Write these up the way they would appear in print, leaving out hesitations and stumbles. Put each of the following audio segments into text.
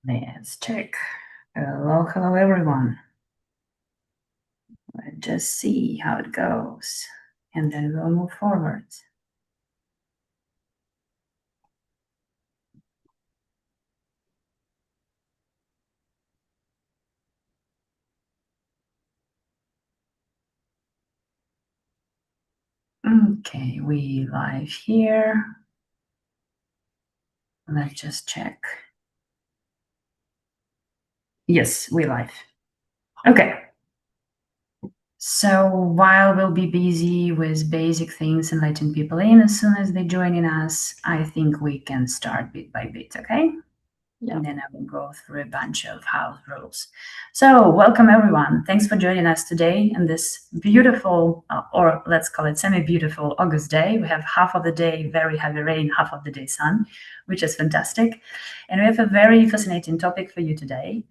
Let's check. Hello, everyone. Let's just see how it goes, and then we'll move forward. Okay, we live here. Let's just check. Yes, we live. Okay. So while we'll be busy with basic things and letting people in as soon as they join in us, I think we can start bit by bit, okay? Yeah. And then I will go through a bunch of house rules. So welcome everyone. Thanks for joining us today in this beautiful, or let's call it semi-beautiful August day. We have half of the day very heavy rain, half of the day sun, which is fantastic. And we have a very fascinating topic for you today.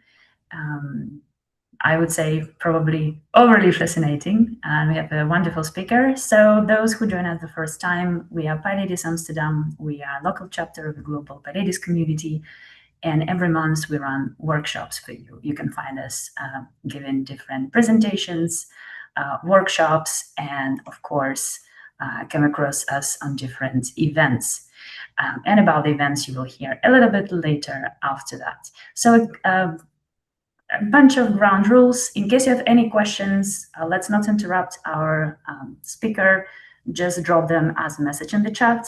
I would say probably overly fascinating. And we have a wonderful speaker. So those who join us the first time, we are PyLadies Amsterdam. We are a local chapter of the global PyLadies community. And every month we run workshops for you. You can find us giving different presentations, workshops, and of course, come across us on different events. And about the events, you will hear a little bit later after that. So a bunch of ground rules. In case you have any questions, let's not interrupt our speaker. Just drop them as a message in the chat.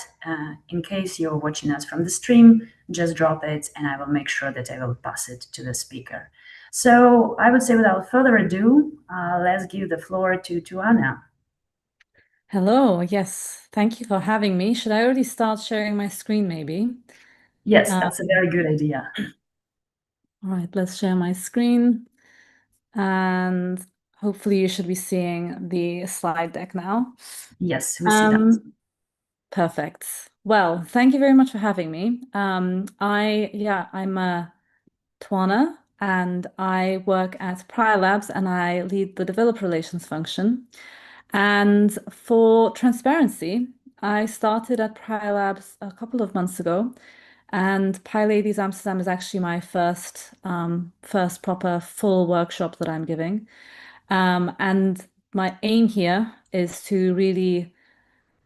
In case you're watching us from the stream, just drop it and I will make sure that I will pass it to the speaker. So I would say without further ado, let's give the floor to Tuana. Hello, yes, thank you for having me. Should I already start sharing my screen maybe? Yes, that's a very good idea. All right, let's share my screen. And hopefully you should be seeing the slide deck now. Yes, we see that. Perfect. Well, thank you very much for having me. I'm Tuana and I work at PyLabs and I lead the developer relations function. And for transparency, I started at PyLabs a couple of months ago, and PyLadies Amsterdam is actually my first proper full workshop that I'm giving. And my aim here is to really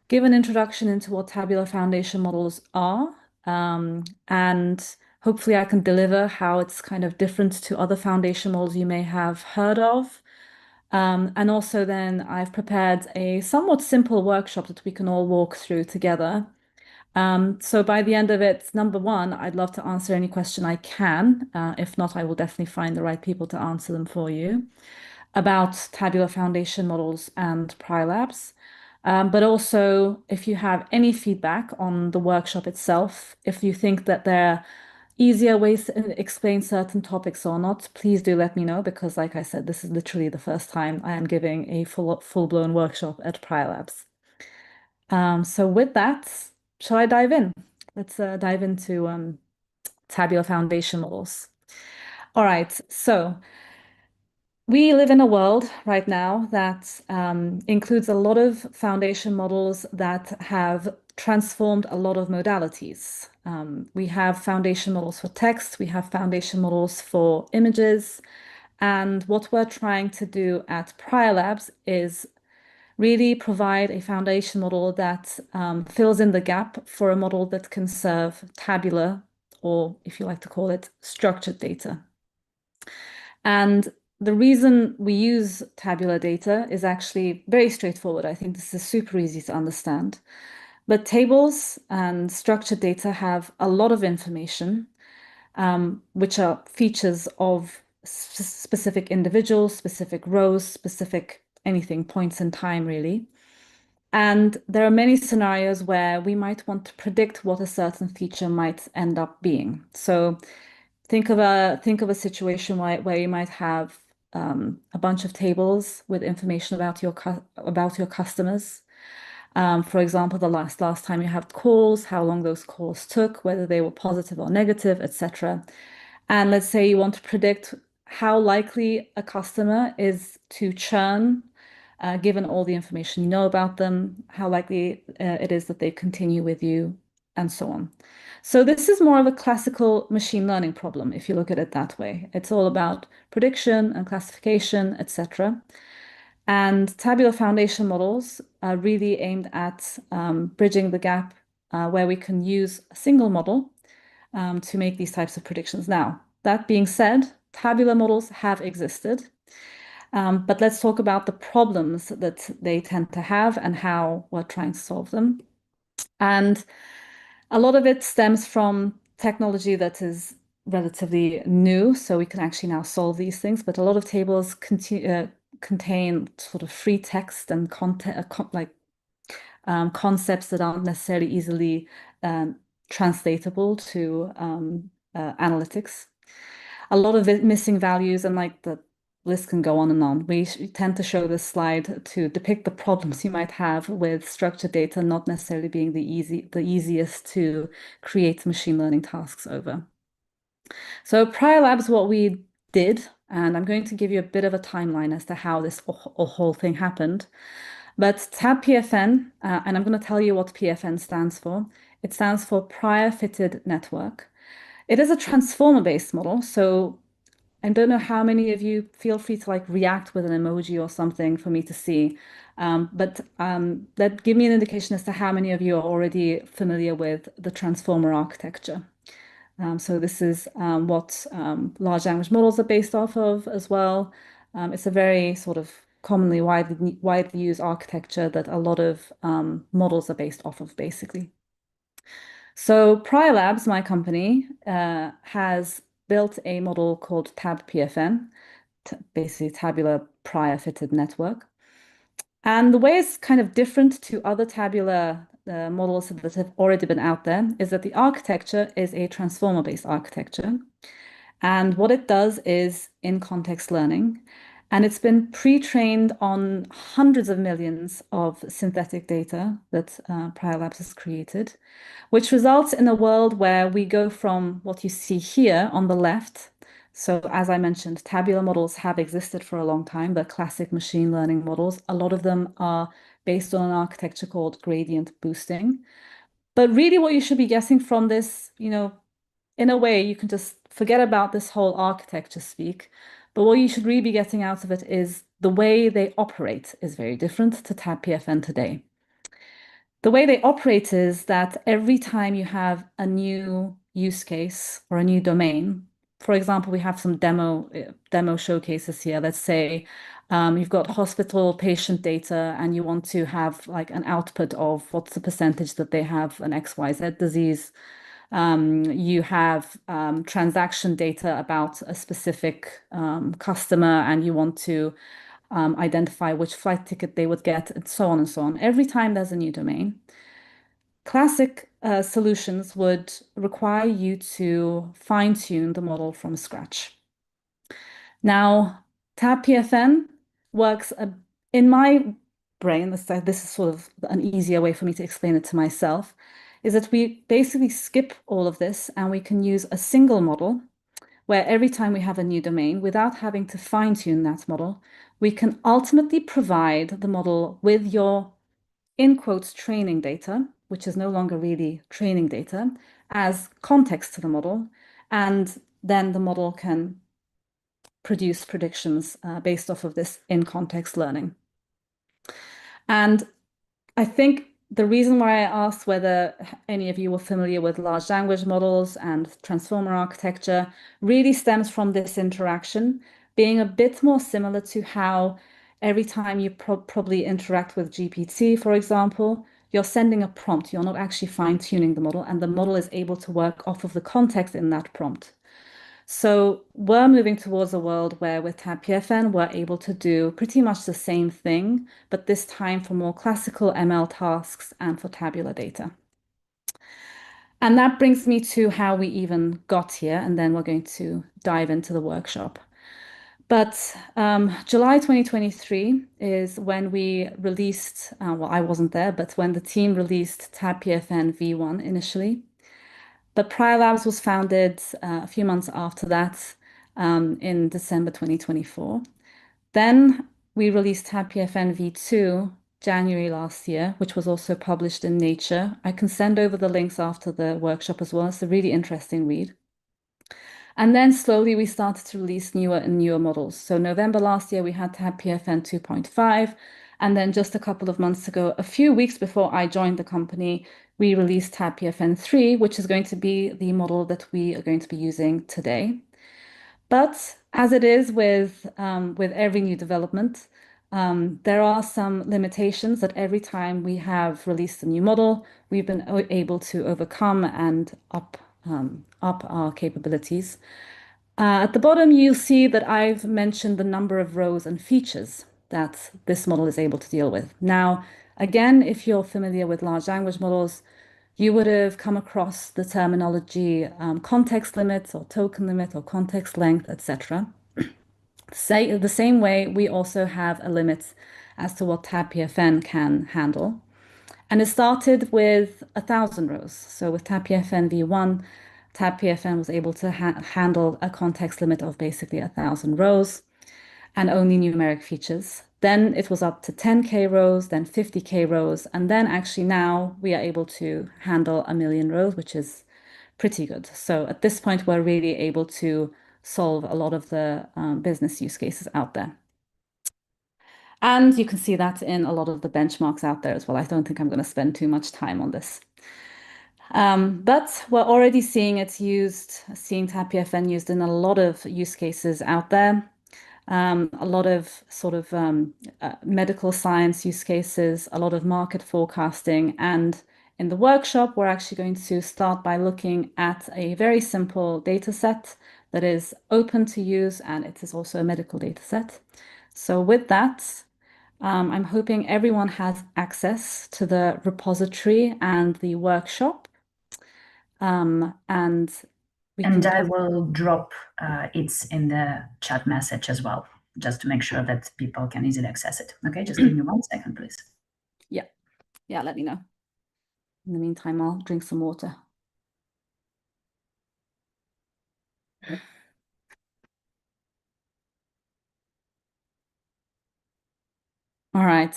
give an introduction into what tabular foundation models are, and hopefully I can deliver how it's kind of different to other foundation models you may have heard of. And also then I've prepared a somewhat simple workshop that we can all walk through together. So by the end of it, number one, I'd love to answer any question I can. If not, I will definitely find the right people to answer them for you about tabular foundation models and PryLabs. But also, if you have any feedback on the workshop itself, if you think that there are easier ways to explain certain topics or not, please do let me know because, like I said, this is literally the first time I am giving a full-blown workshop at PryLabs. So with that, shall I dive in? Let's dive into tabular foundation models. All right, so we live in a world right now that includes a lot of foundation models that have transformed a lot of modalities. We have foundation models for text, we have foundation models for images, and what we're trying to do at PryLabs is really provide a foundation model that fills in the gap for a model that can serve tabular, or if you like to call it, structured data. And the reason we use tabular data is actually very straightforward. I think this is super easy to understand. But tables and structured data have a lot of information, which are features of specific individuals, specific rows, specific anything, points in time, really. And there are many scenarios where we might want to predict what a certain feature might end up being. So think of a situation where you might have a bunch of tables with information about your customers. For example, the last time you had calls, how long those calls took, whether they were positive or negative, etc. And let's say you want to predict how likely a customer is to churn, given all the information you know about them, how likely it is that they continue with you, and so on. So this is more of a classical machine learning problem, if you look at it that way. It's all about prediction and classification, etc. And tabular foundation models are really aimed at bridging the gap where we can use a single model to make these types of predictions. Now, that being said, tabular models have existed, but let's talk about the problems that they tend to have and how we're trying to solve them. And a lot of it stems from technology that is relatively new, so we can actually now solve these things. But a lot of tables contain sort of free text and content, concepts that aren't necessarily easily translatable to analytics. A lot of missing values, and like the list can go on and on. We tend to show this slide to depict the problems you might have with structured data not necessarily being the easiest to create machine learning tasks over. So Prior Labs, what we did, and I'm going to give you a bit of a timeline as to how this whole thing happened. But TabPFN, and I'm going to tell you what PFN stands for. It stands for Prior Fitted Network. It is a transformer-based model, so I don't know how many of you feel free to like react with an emoji or something for me to see. But that give me an indication as to how many of you are already familiar with the transformer architecture. So this is what large language models are based off of as well. It's a very sort of commonly widely used architecture that a lot of models are based off of, basically. So Prior Labs, my company, has built a model called TabPFN, basically tabular prior fitted network. And the way it's kind of different to other tabular models that have already been out there is that the architecture is a transformer-based architecture. And what it does is in-context learning. And it's been pre-trained on hundreds of millions of synthetic data that Prior Labs has created, which results in a world where we go from what you see here on the left. So as I mentioned, tabular models have existed for a long time, the classic machine learning models. A lot of them are based on an architecture called gradient boosting. But really what you should be guessing from this, in a way, you can just forget about this whole architecture speak. But what you should really be getting out of it is the way they operate is very different to TabPFN today. The way they operate is that every time you have a new use case or a new domain, for example, we have some demo showcases here. Let's say you've got hospital patient data and you want to have like an output of what's the percentage that they have an XYZ disease. You have transaction data about a specific customer and you want to identify which flight ticket they would get, and so on and so on. Every time there's a new domain, classic solutions would require you to fine-tune the model from scratch. Now, TabPFN works in my brain, this is sort of an easier way for me to explain it to myself, is that we basically skip all of this and we can use a single model where every time we have a new domain, without having to fine-tune that model, we can ultimately provide the model with your, in quotes, training data, which is no longer really training data, as context to the model. And then the model can produce predictions based off of this in-context learning. And I think the reason why I asked whether any of you were familiar with large language models and transformer architecture really stems from this interaction being a bit more similar to how every time you probably interact with GPT, for example, you're sending a prompt. You're not actually fine-tuning the model, and the model is able to work off of the context in that prompt. So we're moving towards a world where with TabPFN, we're able to do pretty much the same thing, but this time for more classical ML tasks and for tabular data. And that brings me to how we even got here, and then we're going to dive into the workshop. But July 2023 is when we released, well, I wasn't there, but when the team released TabPFN v1 initially. But Prior Labs was founded a few months after that in December 2024. Then we released TabPFN v2 January last year, which was also published in Nature. I can send over the links after the workshop as well. It's a really interesting read. And then slowly we started to release newer and newer models. So November last year, we had TabPFN 2.5. And then just a couple of months ago, a few weeks before I joined the company, we released TabPFN 3, which is going to be the model that we are going to be using today. But as it is with every new development, there are some limitations that every time we have released a new model, we've been able to overcome and up our capabilities. At the bottom, you'll see that I've mentioned the number of rows and features that this model is able to deal with. Now, again, if you're familiar with large language models, you would have come across the terminology context limits or token limit or context length, etc. Say the same way, we also have a limit as to what TabPFN can handle. And it started with 1,000 rows. So with TabPFN v1, TabPFN was able to handle a context limit of basically 1,000 rows and only numeric features. Then it was up to 10K rows, then 50K rows, and then actually now we are able to handle 1,000,000 rows, which is pretty good. So at this point, we're really able to solve a lot of the business use cases out there. And you can see that in a lot of the benchmarks out there as well. I don't think I'm going to spend too much time on this. But we're already seeing TabPFN used in a lot of use cases out there. A lot of sort of medical science use cases, a lot of market forecasting. And in the workshop, we're actually going to start by looking at a very simple data set that is open to use, and it is also a medical data set. So with that, I'm hoping everyone has access to the repository and the workshop. And I will drop it in the chat message as well, just to make sure that people can easily access it. Okay, just give me 1 second, please. Yeah, let me know. In the meantime, I'll drink some water. All right.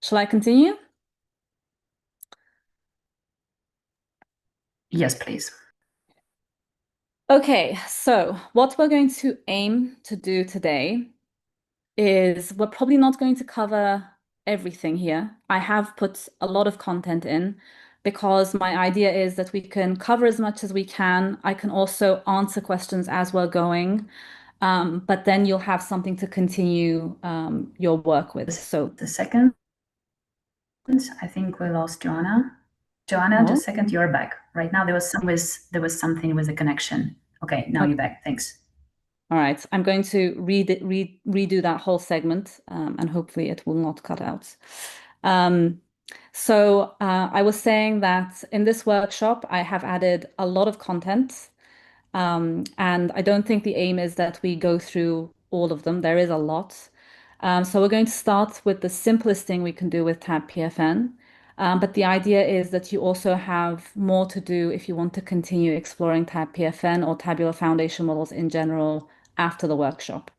Shall I continue? Yes, please. Okay, so what we're going to aim to do today is we're probably not going to cover everything here. I have put a lot of content in because my idea is that we can cover as much as we can. I can also answer questions as we're going, but then you'll have something to continue your work with. So the second, I think we lost Tuana. Tuana, just a second, you're back. Right now there was something with the connection. Okay, now you're back. Thanks. All right, I'm going to redo that whole segment, and hopefully it will not cut out. So I was saying that in this workshop, I have added a lot of content, and I don't think the aim is that we go through all of them. There is a lot. So we're going to start with the simplest thing we can do with TabPFN. But the idea is that you also have more to do if you want to continue exploring TabPFN or tabular foundation models in general after the workshop.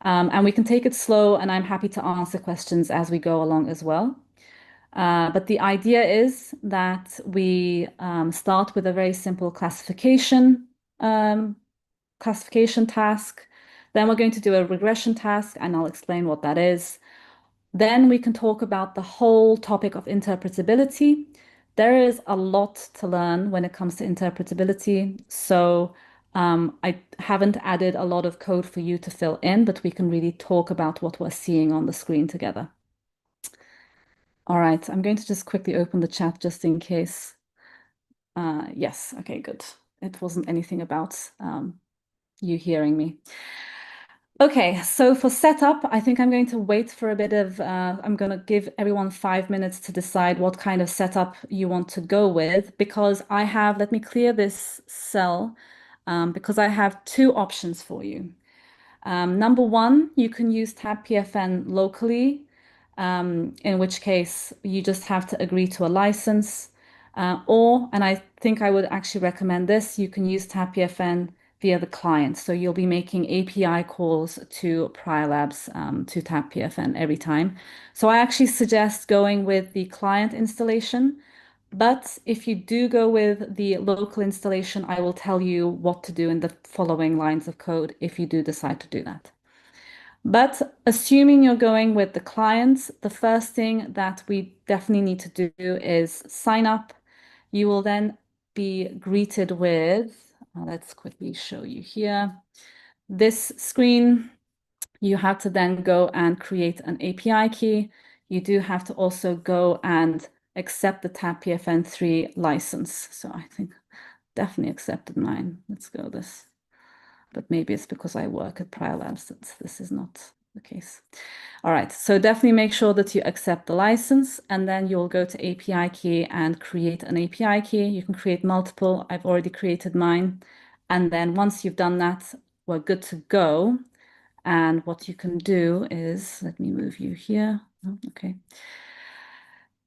And we can take it slow, and I'm happy to answer questions as we go along as well. But the idea is that we start with a very simple classification task. Then we're going to do a regression task, and I'll explain what that is. Then we can talk about the whole topic of interpretability. There is a lot to learn when it comes to interpretability. So I haven't added a lot of code for you to fill in, but we can really talk about what we're seeing on the screen together. All right, I'm going to just quickly open the chat just in case. Yes, okay, good. It wasn't anything about you hearing me. Okay, so for setup, I think I'm going to wait for a bit of, I'm going to give everyone 5 minutes to decide what kind of setup you want to go with, because let me clear this cell, because I have 2 options for you. Number 1, you can use TabPFN locally, in which case you just have to agree to a license, and I think I would actually recommend this, you can use TabPFN via the client. So you'll be making API calls to PryLabs, to TabPFN every time. So I actually suggest going with the client installation. But if you do go with the local installation, I will tell you what to do in the following lines of code if you do decide to do that. But assuming you're going with the clients, the first thing that we definitely need to do is sign up. You will then be greeted with, let's quickly show you here, this screen. You have to then go and create an API key. You do have to also go and accept the TabPFN-3 license. So I think definitely accepted mine. Let's go this. But maybe it's because I work at PryLabs that this is not the case. All right, so definitely make sure that you accept the license, and then you'll go to API key and create an API key. You can create multiple. I've already created mine. And then once you've done that, we're good to go. And what you can do is, let me move you here. Oh, okay.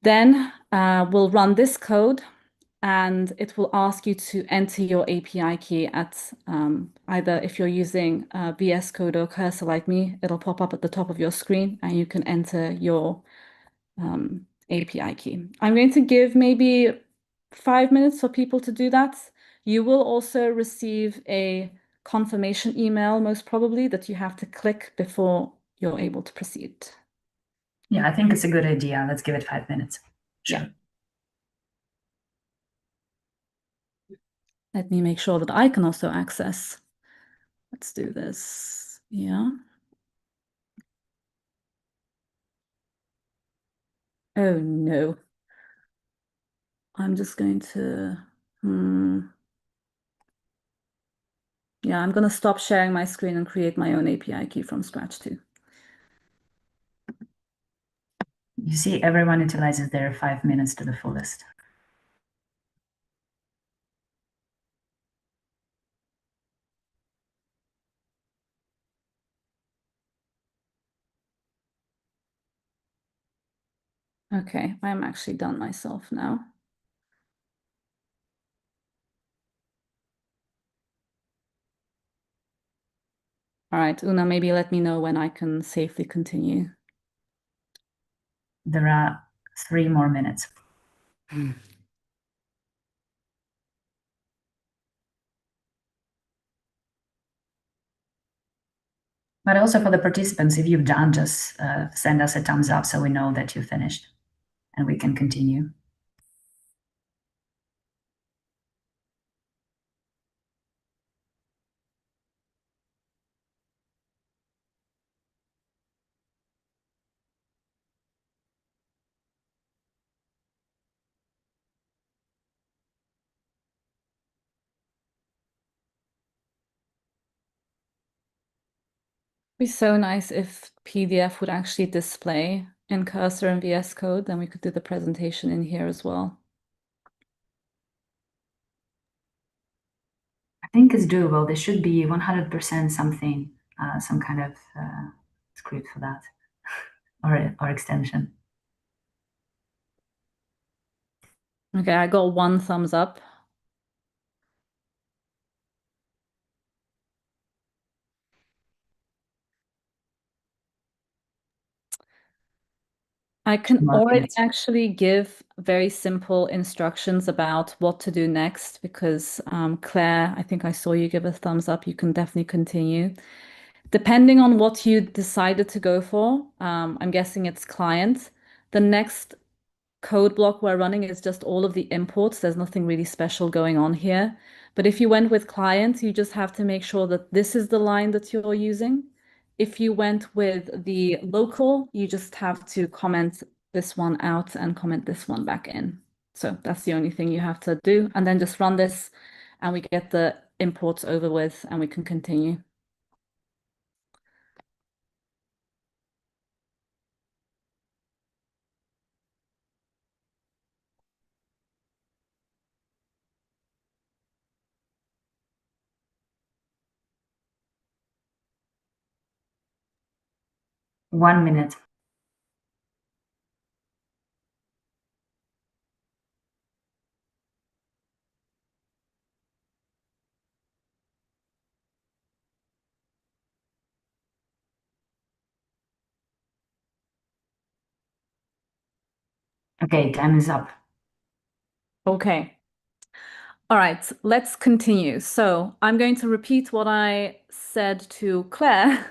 Then we'll run this code, and it will ask you to enter your API key at either, if you're using VS Code or Cursor like me, it'll pop up at the top of your screen and you can enter your API key. I'm going to give maybe 5 minutes for people to do that. You will also receive a confirmation email, most probably, that you have to click before you're able to proceed. Yeah, I think it's a good idea. Let's give it 5 minutes. Sure. Yeah. Let me make sure that I can also access. Let's do this. Yeah. Oh no. I'm just going to, yeah, I'm going to stop sharing my screen and create my own API key from scratch too. You see, everyone utilizes their 5 minutes to the fullest. Okay, I'm actually done myself now. All right, Una, maybe let me know when I can safely continue. There are 3 more minutes. But also for the participants, if you've done, just send us a thumbs up so we know that you finished and we can continue. It'd be so nice if PDF would actually display in Cursor and VS Code, then we could do the presentation in here as well. I think it's doable. There should be 100% something, some kind of script for that or extension. Okay, I got 1 thumbs up. I can already actually give very simple instructions about what to do next because Claire, I think I saw you give a thumbs up. You can definitely continue. Depending on what you decided to go for, I'm guessing it's client. The next code block we're running is just all of the imports. There's nothing really special going on here. But if you went with client, you just have to make sure that this is the line that you're using. If you went with the local, you just have to comment this one out and comment this one back in. So that's the only thing you have to do. And then just run this and we get the imports over with and we can continue. One minute. Okay, time is up. Okay. All right, let's continue. So I'm going to repeat what I said to Claire.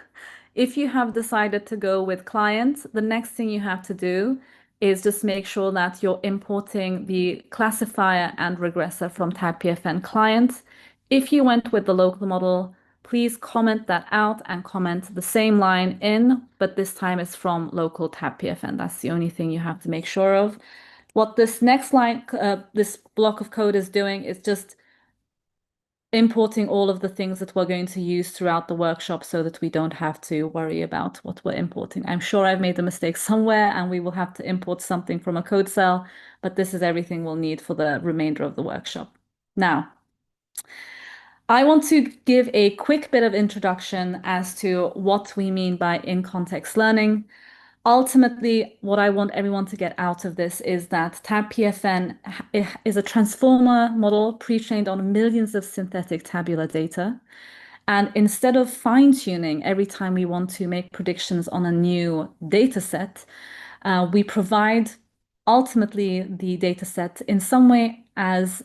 If you have decided to go with client, the next thing you have to do is just make sure that you're importing the classifier and regressor from TabPFN client. If you went with the local model, please comment that out and comment the same line in, but this time it's from local TabPFN. That's the only thing you have to make sure of. What this next line, this block of code is doing is just importing all of the things that we're going to use throughout the workshop so that we don't have to worry about what we're importing. I'm sure I've made a mistake somewhere and we will have to import something from a code cell, but this is everything we'll need for the remainder of the workshop. Now, I want to give a quick bit of introduction as to what we mean by in-context learning. Ultimately, what I want everyone to get out of this is that TabPFN is a transformer model pre-trained on millions of synthetic tabular data. And instead of fine-tuning every time we want to make predictions on a new data set, we provide ultimately the data set in some way as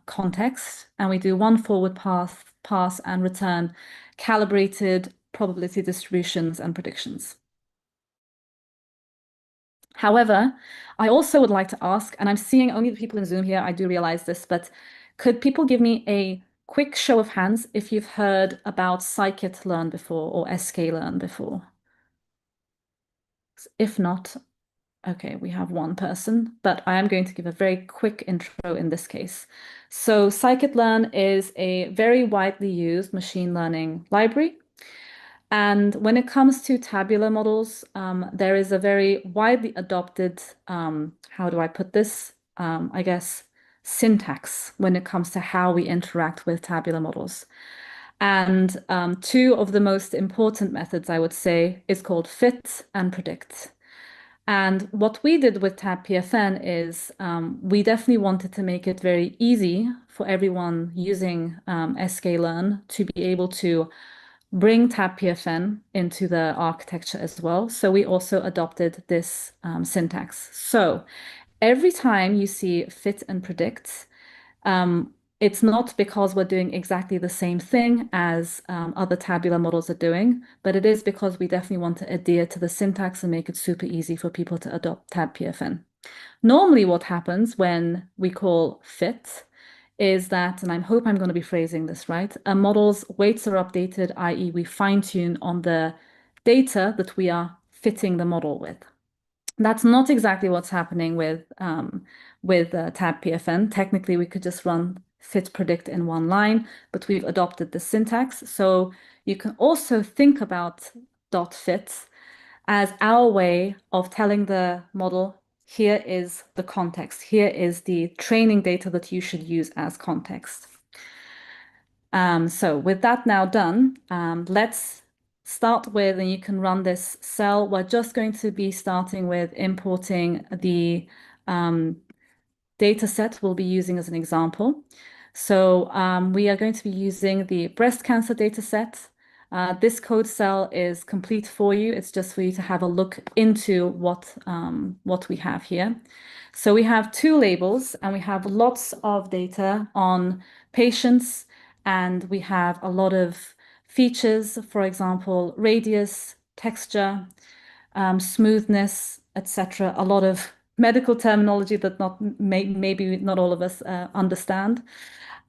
context, and we do one forward pass and return calibrated probability distributions and predictions. However, I also would like to ask, and I'm seeing only the people in Zoom here, I do realize this, but could people give me a quick show of hands if you've heard about scikit-learn before or sklearn before? If not, okay, we have one person, but I am going to give a very quick intro in this case. So scikit-learn is a very widely used machine learning library. And when it comes to tabular models, there is a very widely adopted, how do I put this? I guess, syntax when it comes to how we interact with tabular models. And two of the most important methods, I would say, is called fit and predict. And what we did with TabPFN is we definitely wanted to make it very easy for everyone using sklearn to be able to bring TabPFN into the architecture as well. So we also adopted this syntax. So every time you see fit and predict, it's not because we're doing exactly the same thing as other tabular models are doing, but it is because we definitely want to adhere to the syntax and make it super easy for people to adopt TabPFN. Normally what happens when we call fit is that, and I hope I'm going to be phrasing this right, a model's weights are updated, i.e. we fine tune on the data that we are fitting the model with. That's not exactly what's happening with TabPFN. Technically, we could just run fit predict in one line, but we've adopted the syntax. So you can also think about .fit as our way of telling the model, here is the context, here is the training data that you should use as context. So with that now done, let's start with, and you can run this cell. We're just going to be starting with importing the data set we'll be using as an example. So we are going to be using the breast cancer data set. This code cell is complete for you. It's just for you to have a look into what we have here. So we have two labels and we have lots of data on patients, and we have a lot of features, for example, radius, texture, smoothness, etc. A lot of medical terminology that maybe not all of us understand.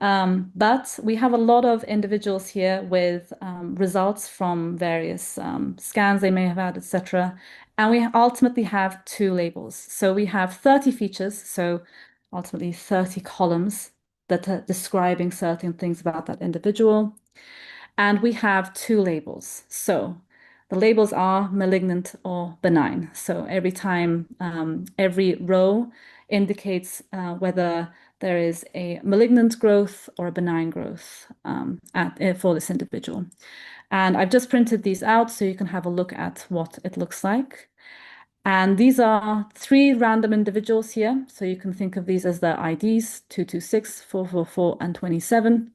But we have a lot of individuals here with results from various scans they may have had, etc. And we ultimately have two labels. So we have 30 features, so ultimately 30 columns that are describing certain things about that individual. And we have two labels. So the labels are malignant or benign. So every time, every row indicates whether there is a malignant growth or a benign growth for this individual. And I've just printed these out so you can have a look at what it looks like. And these are three random individuals here. So you can think of these as their IDs, 226, 444, and 27.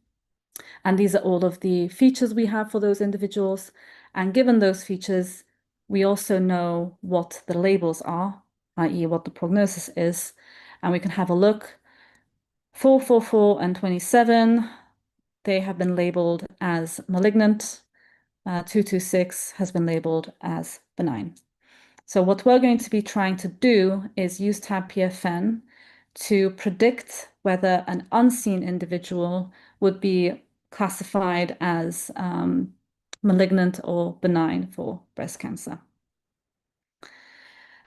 And these are all of the features we have for those individuals. And given those features, we also know what the labels are. i.e. what the prognosis is, and we can have a look. 444 and 27, they have been labeled as malignant. 226 has been labeled as benign. So what we're going to be trying to do is use TabPFN to predict whether an unseen individual would be classified as malignant or benign for breast cancer.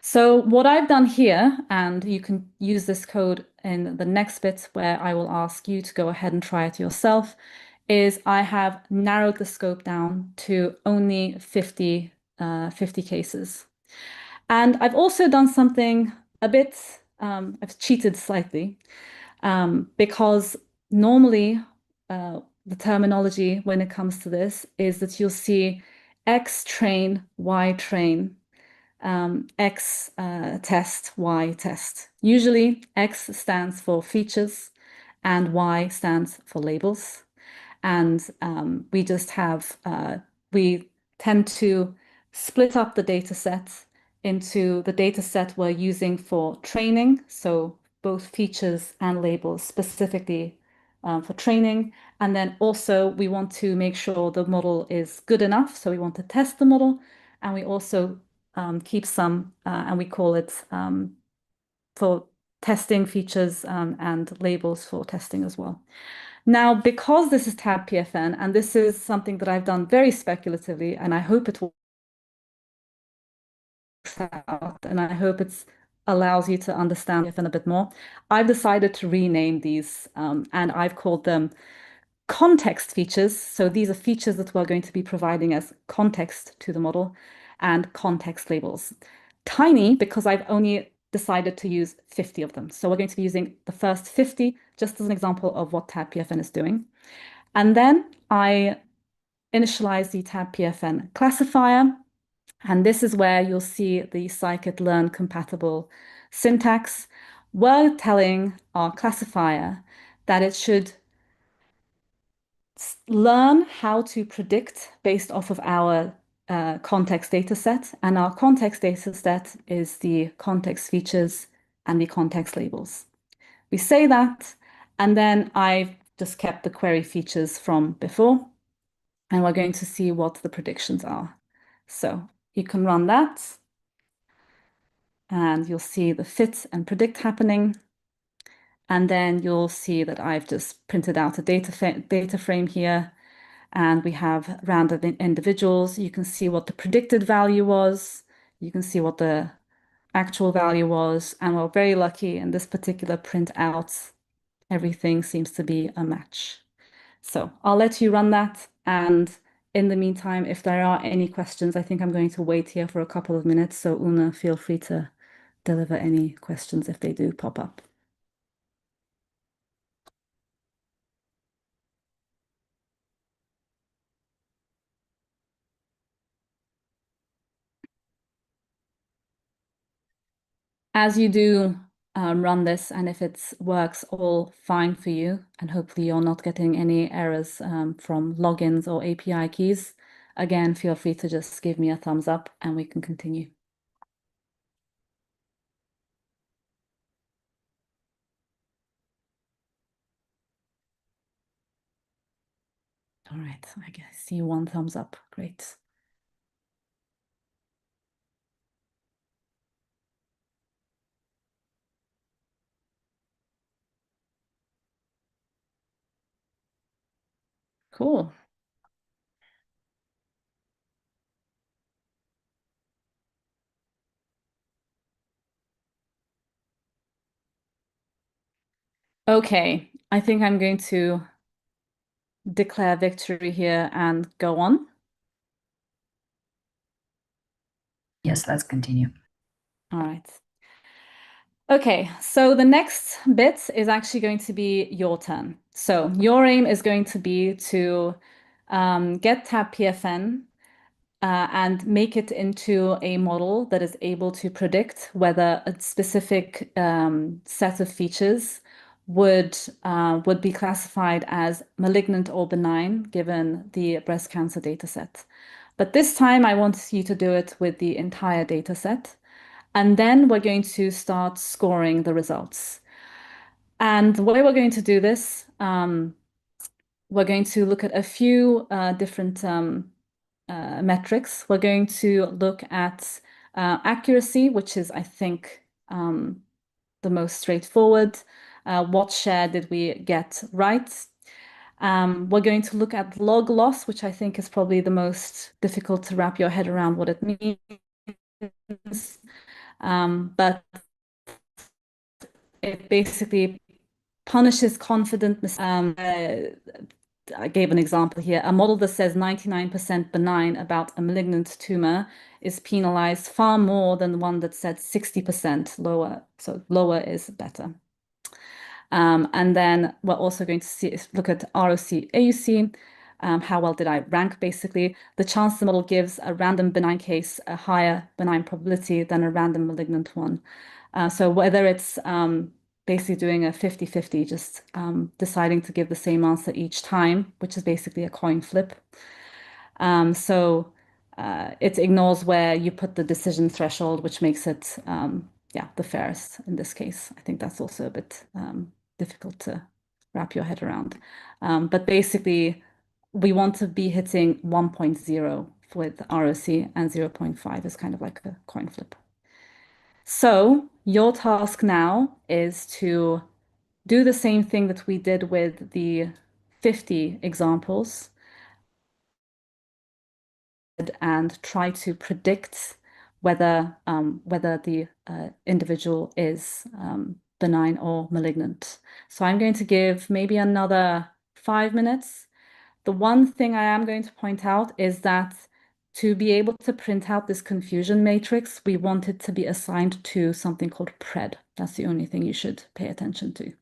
So what I've done here, and you can use this code in the next bit where I will ask you to go ahead and try it yourself, is I have narrowed the scope down to only 50 cases. And I've also done something a bit, I've cheated slightly, because normally the terminology when it comes to this is that you'll see X train, Y train, X test, Y test. Usually X stands for features and Y stands for labels. And we just have, we tend to split up the data set into the data set we're using for training. So both features and labels specifically for training. And then also we want to make sure the model is good enough. So we want to test the model, and we also keep some, and we call it for testing features and labels for testing as well. Now, because this is TabPFN, and this is something that I've done very speculatively, and I hope it works out, and I hope it allows you to understand TabPFN a bit more, I've decided to rename these, and I've called them context features. So these are features that we're going to be providing as context to the model, and context labels. Tiny, because I've only decided to use 50 of them. So we're going to be using the first 50 just as an example of what TabPFN is doing. And then I initialize the TabPFN classifier. And this is where you'll see the scikit-learn compatible syntax. We're telling our classifier that it should learn how to predict based off of our context data set. And our context data set is the context features and the context labels. We say that, and then I've just kept the query features from before, and we're going to see what the predictions are. So you can run that, and you'll see the fit and predict happening. And then you'll see that I've just printed out a data frame here, and we have random individuals. You can see what the predicted value was. You can see what the actual value was, and we're very lucky in this particular print out. Everything seems to be a match. So I'll let you run that. And in the meantime, if there are any questions, I think I'm going to wait here for a couple of minutes. So Una, feel free to deliver any questions if they do pop up. As you do run this, and if it works all fine for you, and hopefully you're not getting any errors from logins or API keys, again, feel free to just give me a thumbs up and we can continue. All right, I see one thumbs up. Great. Cool. Okay, I think I'm going to declare victory here and go on. Yes, let's continue. All right. Okay, so the next bit is actually going to be your turn. So your aim is going to be to get TabPFN and make it into a model that is able to predict whether a specific set of features would be classified as malignant or benign given the breast cancer data set. But this time I want you to do it with the entire data set. And then we're going to start scoring the results. And the way we're going to do this, we're going to look at a few different metrics. We're going to look at accuracy, which is, I think, the most straightforward. What share did we get right? We're going to look at log loss, which I think is probably the most difficult to wrap your head around what it means. But it basically punishes confident I gave an example here. A model that says 99% benign about a malignant tumor is penalized far more than the one that said 60% lower. So lower is better. And then we're also going to look at ROC, AUC. How well did I rank, basically? The chance the model gives a random benign case a higher benign probability than a random malignant one. So whether it's basically doing a 50-50, just deciding to give the same answer each time, which is basically a coin flip. So it ignores where you put the decision threshold, which makes it, yeah, the fairest in this case. I think that's also a bit difficult to wrap your head around. But basically, we want to be hitting 1.0 with ROC, and 0.5 is kind of like a coin flip. So your task now is to do the same thing that we did with the 50 examples and try to predict whether the individual is benign or malignant. So I'm going to give maybe another 5 minutes. The one thing I am going to point out is that to be able to print out this confusion matrix, we want it to be assigned to something called pred. That's the only thing you should pay attention to.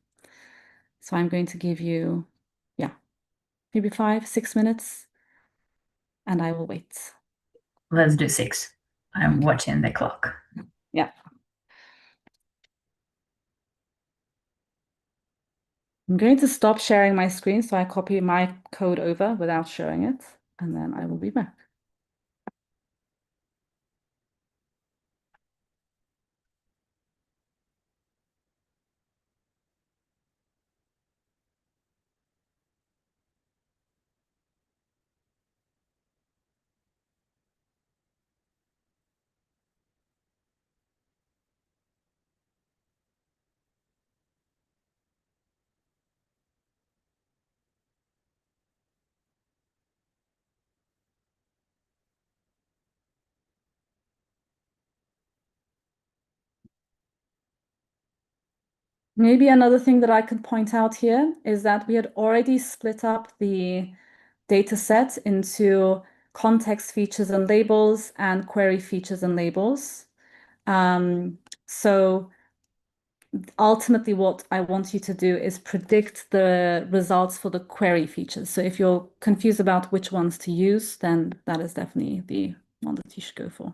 So I'm going to give you, yeah, maybe 5-6 minutes, and I will wait. Let's do 6. I'm watching the clock. Yeah. I'm going to stop sharing my screen so I copy my code over without showing it, and then I will be back. Maybe another thing that I could point out here is that we had already split up the data set into context features and labels and query features and labels. So ultimately what I want you to do is predict the results for the query features. So if you're confused about which ones to use, then that is definitely the one that you should go for.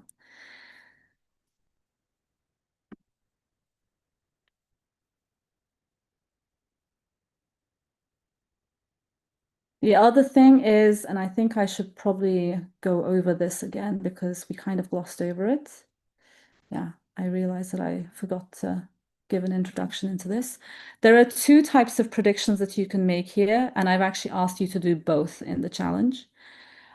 The other thing is, and I think I should probably go over this again because we kind of glossed over it. Yeah, I realized that I forgot to give an introduction into this. There are 2 types of predictions that you can make here, and I've actually asked you to do both in the challenge.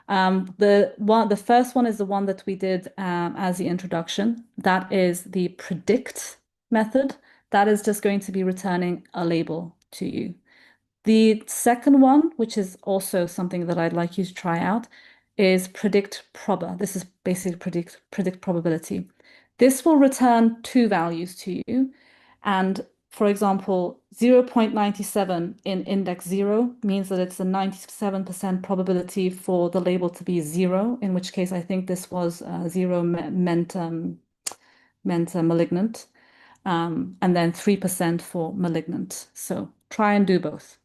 The first one is the one that we did as the introduction. That is the predict method. That is just going to be returning a label to you. The second one, which is also something that I'd like you to try out, is predict proba. This is basically predict probability. This will return 2 values to you. And for example, 0.97 in index 0 means that it's a 97% probability for the label to be 0, in which case I think this was 0 meant malignant, and then 3% for malignant. So try and do both.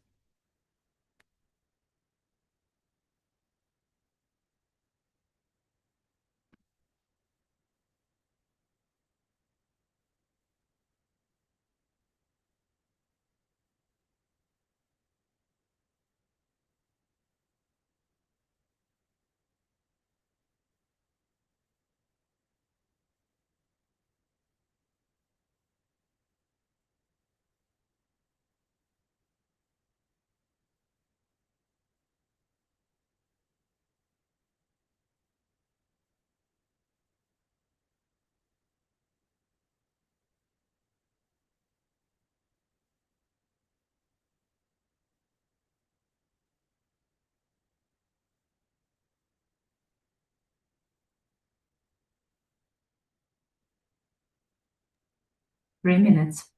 3 minutes.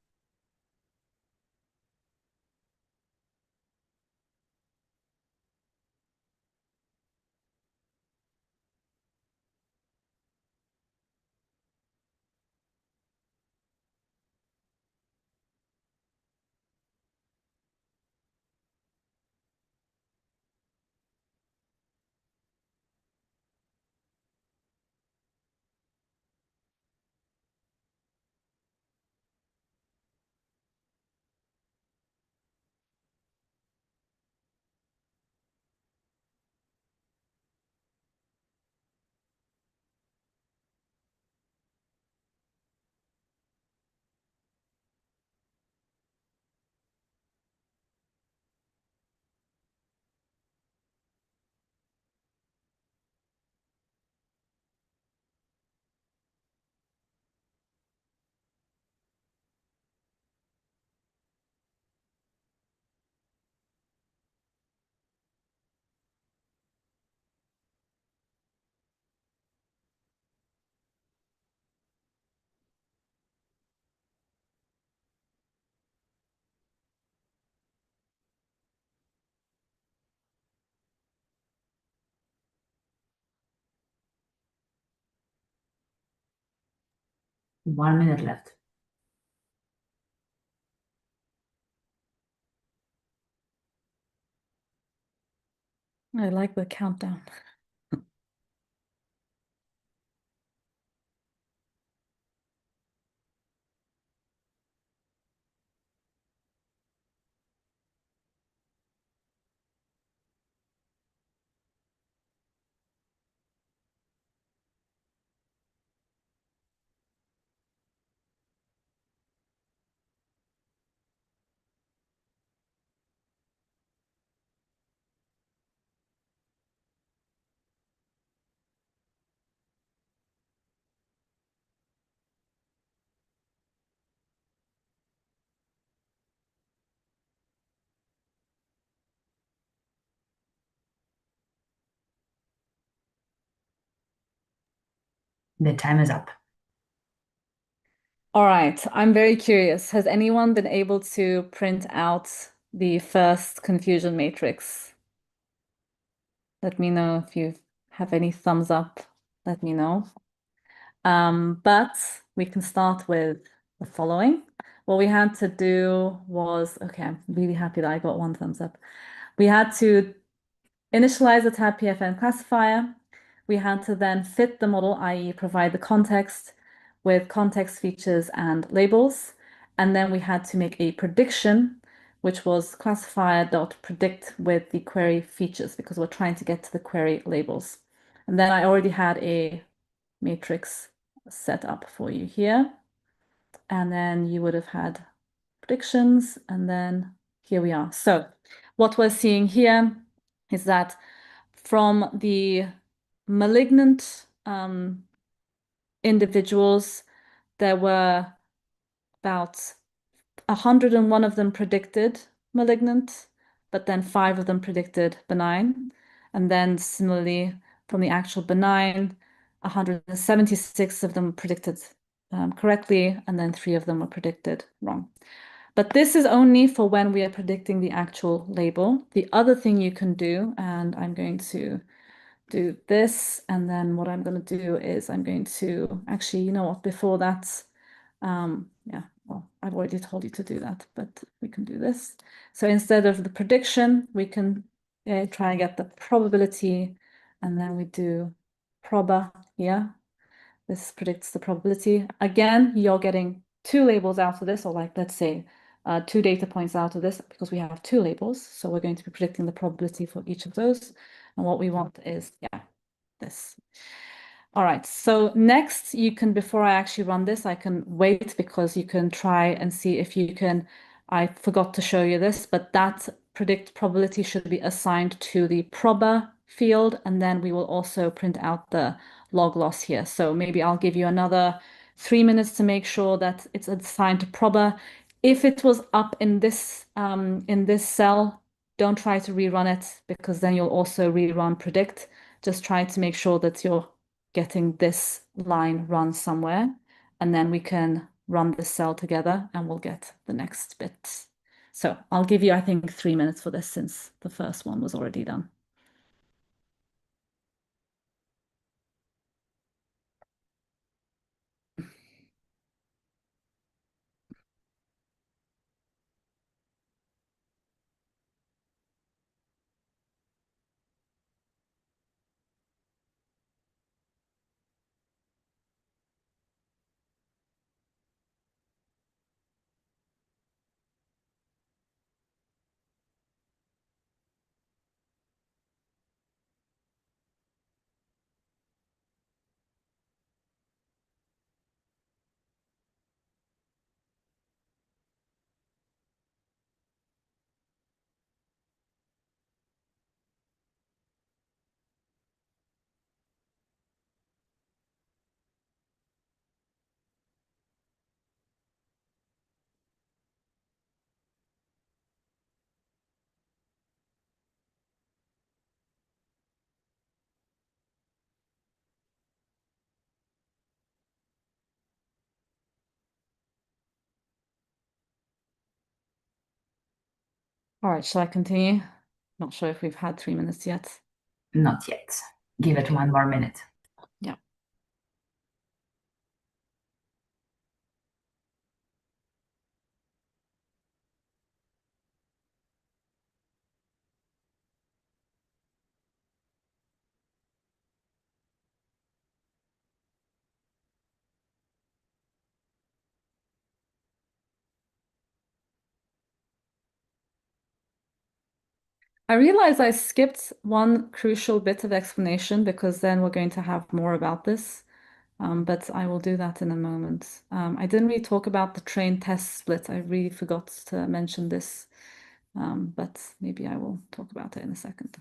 One minute left. I like the countdown. The time is up. All right, I'm very curious. Has anyone been able to print out the first confusion matrix? Let me know if you have any thumbs up. Let me know. But we can start with the following. What we had to do was, okay, I'm really happy that I got one thumbs up. We had to initialize the TabPFN classifier. We had to then fit the model, i.e. provide the context with context features and labels. And then we had to make a prediction, which was classifier.predict with the query features, because we're trying to get to the query labels. And then I already had a matrix set up for you here. And then you would have had predictions, and then here we are. So what we're seeing here is that from the malignant individuals, there were about 101 of them predicted malignant, but then 5 of them predicted benign. And then similarly, from the actual benign, 176 of them predicted correctly, and then 3 of them were predicted wrong. But this is only for when we are predicting the actual label. The other thing you can do, and I'm going to do this, and then what I'm going to do is I'm going to actually, you know what, before that, yeah, well, I've already told you to do that, but we can do this. So instead of the prediction, we can try and get the probability, and then we do proba here. This predicts the probability. Again, you're getting 2 labels out of this, or like, let's say, 2 data points out of this, because we have 2 labels. So we're going to be predicting the probability for each of those. And what we want is, yeah, this. All right, so next you can, before I actually run this, I can wait because you can try and see if you can, I forgot to show you this, but that predict probability should be assigned to the proba field, and then we will also print out the log loss here. So maybe I'll give you another 3 minutes to make sure that it's assigned to proba. If it was up in this cell, don't try to rerun it, because then you'll also rerun predict. Just try to make sure that you're getting this line run somewhere, and then we can run this cell together and we'll get the next bit. So I'll give you, I think, 3 minutes for this since the first one was already done. All right, shall I continue? Not sure if we've had 3 minutes yet. Not yet. Give it 1 more minute. Yeah. I realize I skipped one crucial bit of explanation because then we're going to have more about this, but I will do that in a moment. I didn't really talk about the train test split. I really forgot to mention this, but maybe I will talk about it in a second.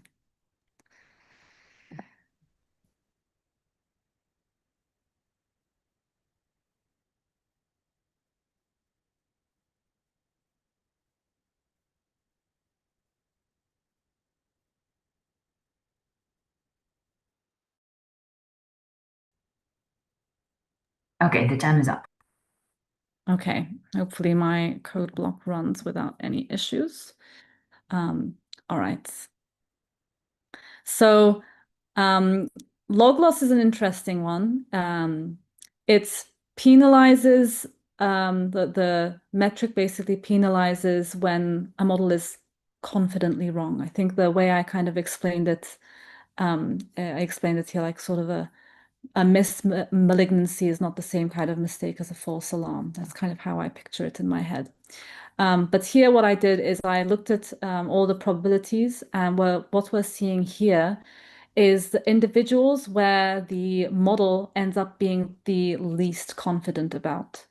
Okay, the time is up. Okay, hopefully my code block runs without any issues. All right. So log loss is an interesting one. It penalizes the metric basically penalizes when a model is confidently wrong. I think the way I kind of explained it, I explained it here like sort of a malignancy is not the same kind of mistake as a false alarm. That's kind of how I picture it in my head. But here what I did is I looked at all the probabilities, and what we're seeing here is the individuals where the model ends up being the least confident about.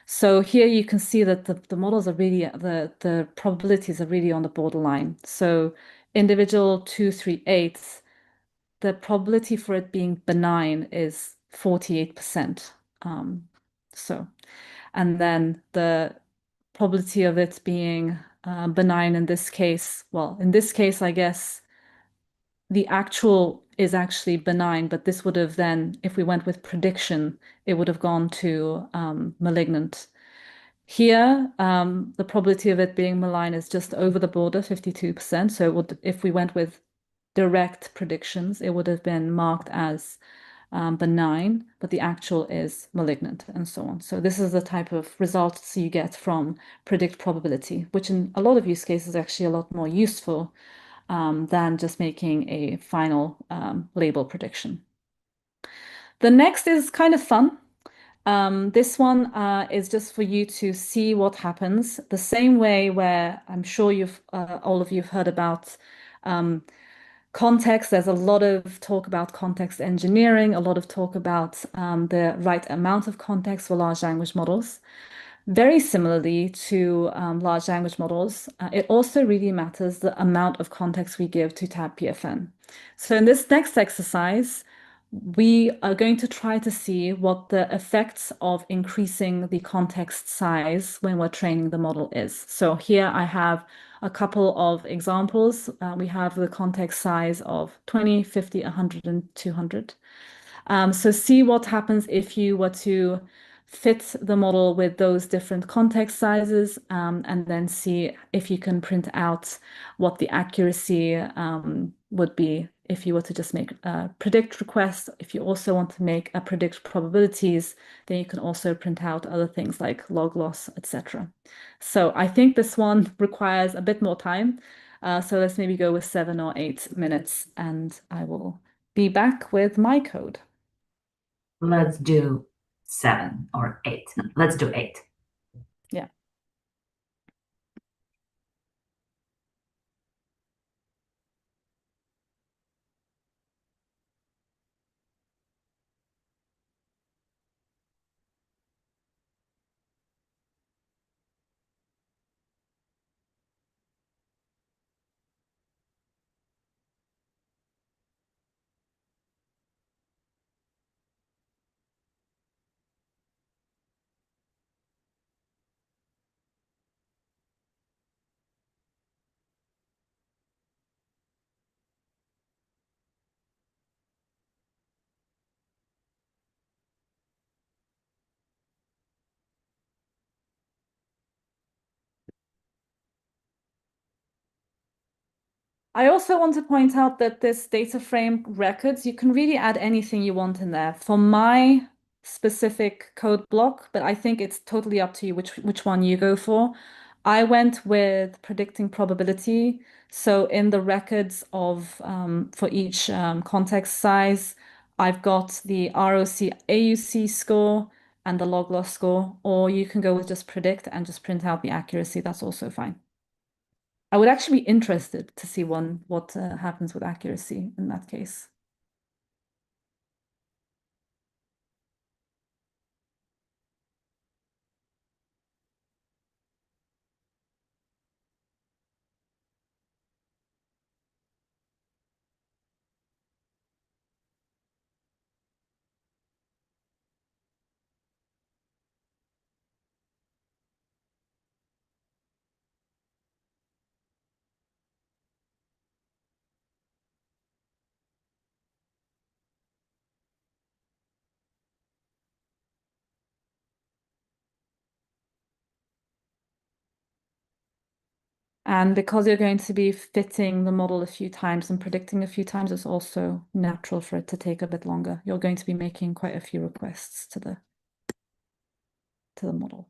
So here you can see that the models are really, the probabilities are really on the borderline. So individual 238, the probability for it being benign is 48%. And then the probability of it being benign in this case, well, in this case, I guess the actual is actually benign, but this would have then, if we went with prediction, it would have gone to malignant. Here, the probability of it being malign is just over the border, 52%. So it would, if we went with direct predictions, it would have been marked as benign, but the actual is malignant and so on. So this is the type of results you get from predict probability, which in a lot of use cases is actually a lot more useful than just making a final label prediction. The next is kind of fun. This one is just for you to see what happens the same way where I'm sure you've all of you have heard about context. There's a lot of talk about context engineering, a lot of talk about the right amount of context for large language models. Very similarly to large language models, it also really matters the amount of context we give to TabPFN. So in this next exercise, we are going to try to see what the effects of increasing the context size when we're training the model is. So here I have a couple of examples. We have the context size of 20, 50, 100, and 200. So see what happens if you were to fit the model with those different context sizes, and then see if you can print out what the accuracy would be if you were to just make a predict request. If you also want to make a predict probabilities, then you can also print out other things like log loss, etc. So I think this one requires a bit more time. So let's maybe go with 7 or 8 minutes, and I will be back with my code. Let's do 7 or 8. No, let's do 8. Yeah. I also want to point out that this data frame records, you can really add anything you want in there. For my specific code block, but I think it's totally up to you which one you go for. I went with predicting probability. So in the records of for each context size, I've got the ROC AUC score and the log loss score, or you can go with just predict and just print out the accuracy. That's also fine. I would actually be interested to see what happens with accuracy in that case. And because you're going to be fitting the model a few times and predicting a few times, it's also natural for it to take a bit longer. You're going to be making quite a few requests to the model.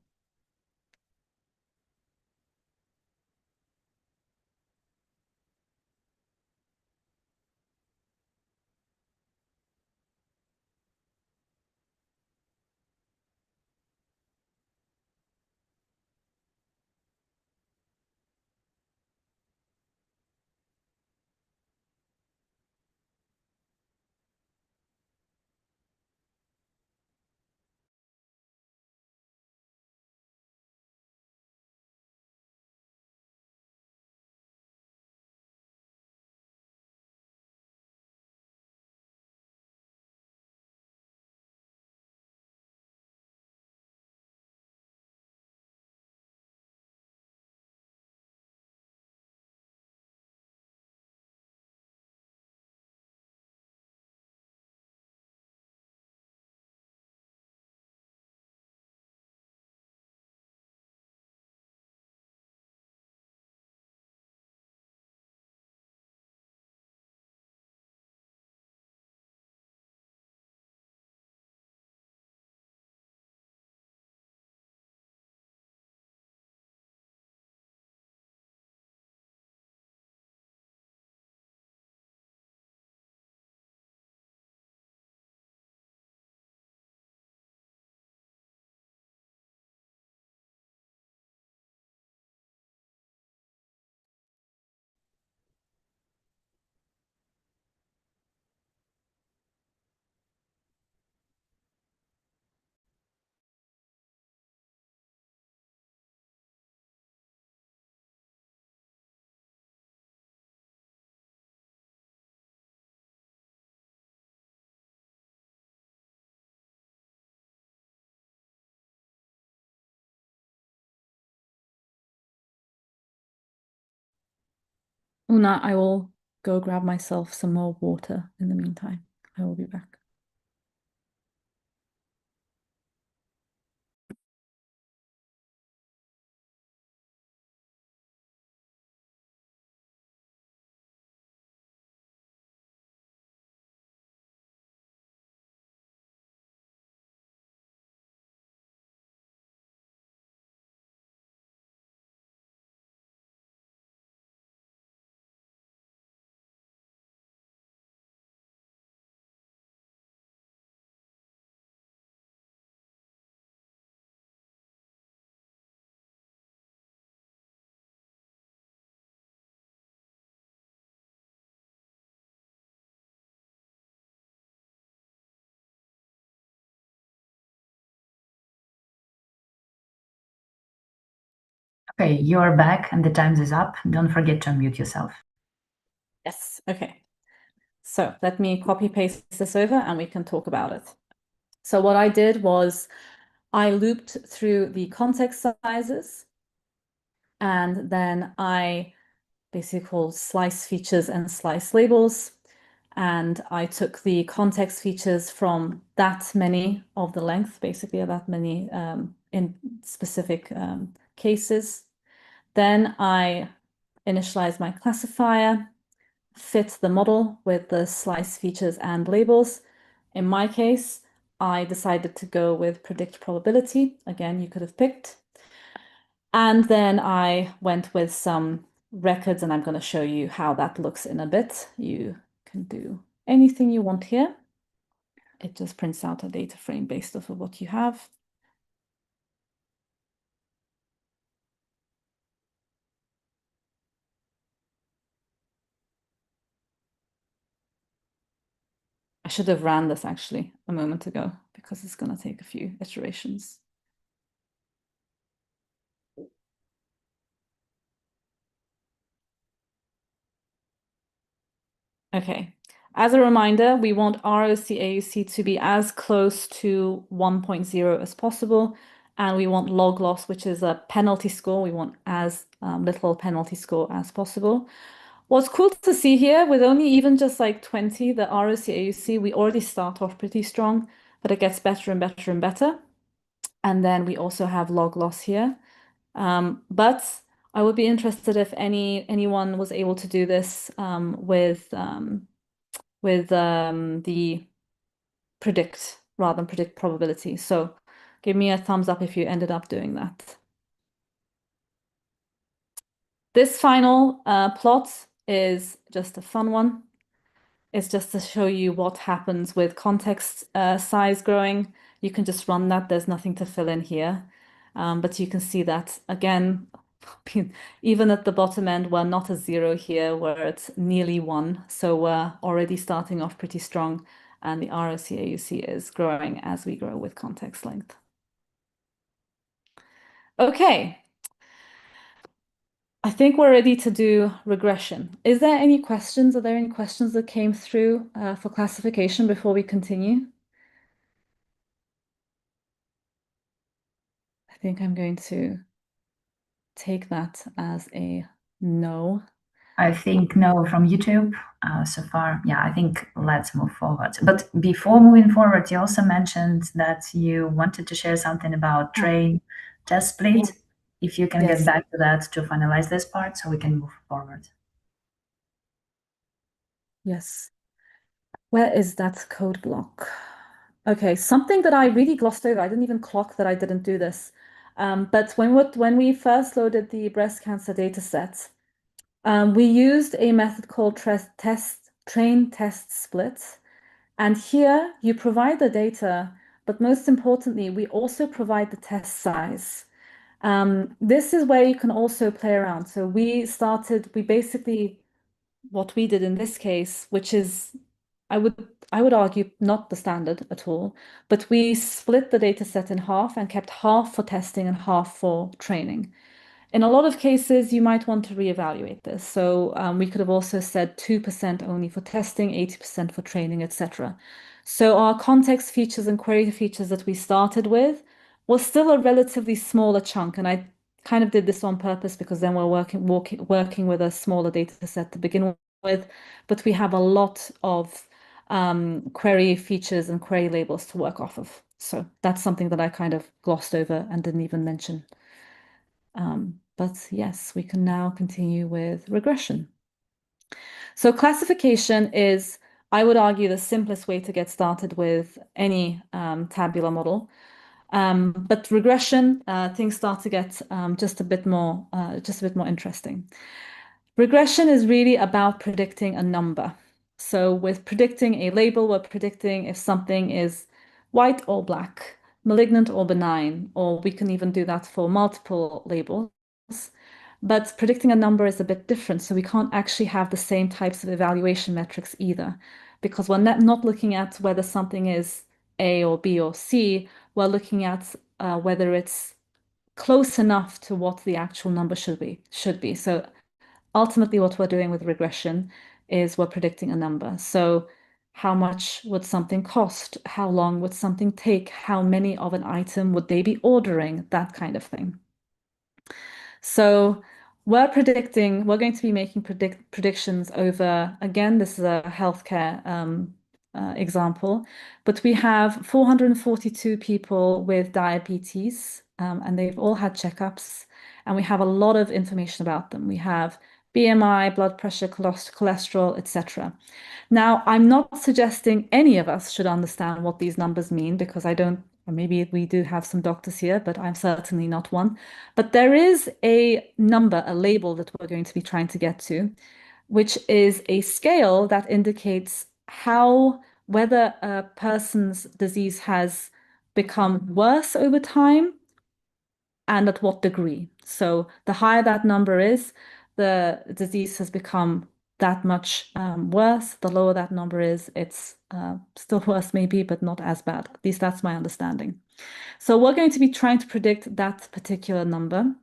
Una, I will go grab myself some more water in the meantime. I will be back. Okay, you're back and the times is up. Don't forget to unmute yourself. Yes, okay. So let me copy paste this over and we can talk about it. So what I did was I looped through the context sizes and then I basically called slice features and slice labels. And I took the context features from that many of the length, basically that many in specific cases. Then I initialized my classifier, fit the model with the slice features and labels. In my case, I decided to go with predict probability. Again, you could have picked. And then I went with some records, and I'm going to show you how that looks in a bit. You can do anything you want here. It just prints out a data frame based off of what you have. I should have ran this actually a moment ago because it's going to take a few iterations. Okay. As a reminder, we want ROC-AUC to be as close to 1.0 as possible. And we want log loss, which is a penalty score. We want as little penalty score as possible. What's cool to see here, with only even just like 20, the ROC-AUC, we already start off pretty strong, but it gets better and better and better. And then we also have log loss here. But I would be interested if anyone was able to do this with the predict rather than predict probability. So give me a thumbs up if you ended up doing that. This final plot is just a fun one. It's just to show you what happens with context size growing. You can just run that. There's nothing to fill in here. But you can see that, again, even at the bottom end, we're not a 0 here, where it's nearly 1. So we're already starting off pretty strong. And the ROC-AUC is growing as we grow with context length. Okay. I think we're ready to do regression. Is there any questions? Are there any questions that came through for classification before we continue? I think I'm going to take that as a no. I think no from YouTube so far. Yeah, I think let's move forward. But before moving forward, you also mentioned that you wanted to share something about train test split. If you can Yes. get back to that to finalize this part so we can move forward. Yes. Where is that code block? Okay, something that I really glossed over. I didn't even clock that I didn't do this. But when we first loaded the breast cancer data set, we used a method called train test split. And here you provide the data, but most importantly, we also provide the test size. This is where you can also play around. So we basically, what we did in this case, which is, I would argue, not the standard at all, but we split the data set in half and kept half for testing and half for training. In a lot of cases, you might want to reevaluate this. So we could have also said 2% only for testing, 80% for training, etc. So our context features and query features that we started with was still a relatively smaller chunk. And I kind of did this on purpose because then we're working with a smaller data set to begin with. But we have a lot of query features and query labels to work off of. So that's something that I kind of glossed over and didn't even mention. But yes, we can now continue with regression. So classification is, I would argue, the simplest way to get started with any tabular model. But regression, things start to get just a bit more interesting. Regression is really about predicting a number. So with predicting a label, we're predicting if something is white or black, malignant or benign, or we can even do that for multiple labels. But predicting a number is a bit different, so we can't actually have the same types of evaluation metrics either, because we're not looking at whether something is A or B or C, we're looking at whether it's close enough to what the actual number should be. So ultimately what we're doing with regression is we're predicting a number. So how much would something cost? How long would something take? How many of an item would they be ordering? That kind of thing. So we're going to be making predictions over, again, this is a healthcare example, but we have 442 people with diabetes, and they've all had checkups, and we have a lot of information about them. We have BMI, blood pressure, cholesterol, etc. Now, I'm not suggesting any of us should understand what these numbers mean because I don't, or maybe we do have some doctors here, but I'm certainly not one. But there is a number, a label that we're going to be trying to get to, which is a scale that indicates whether a person's disease has become worse over time and at what degree. So the higher that number is, the disease has become that much worse. The lower that number is, it's still worse maybe, but not as bad. At least that's my understanding. So we're going to be trying to predict that particular number.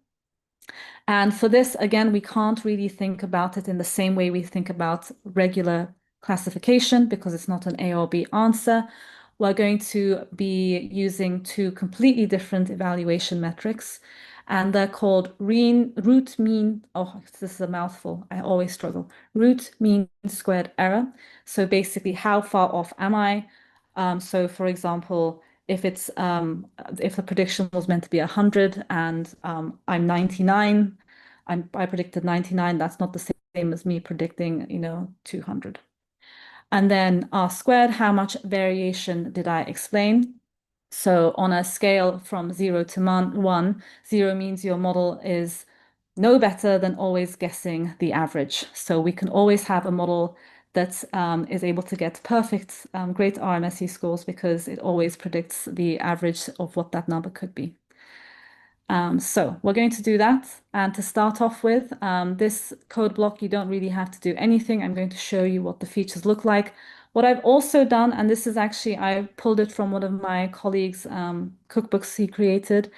And for this, again, we can't really think about it in the same way we think about regular classification because it's not an A or B answer. We're going to be using two completely different evaluation metrics, and they're called root mean, oh, this is a mouthful, I always struggle, root mean squared error. So basically, how far off am I? So for example, if the prediction was meant to be 100 and I'm 99, I predicted 99, that's not the same as me predicting, 200. And then R squared, how much variation did I explain? So on a scale from 0 to 1, 0 means your model is no better than always guessing the average. So we can always have a model that is able to get perfect, great RMSE scores because it always predicts the average of what that number could be. So we're going to do that. And to start off with, this code block, you don't really have to do anything. I'm going to show you what the features look like. What I've also done, and this is actually, I pulled it from one of my colleagues' cookbooks he created.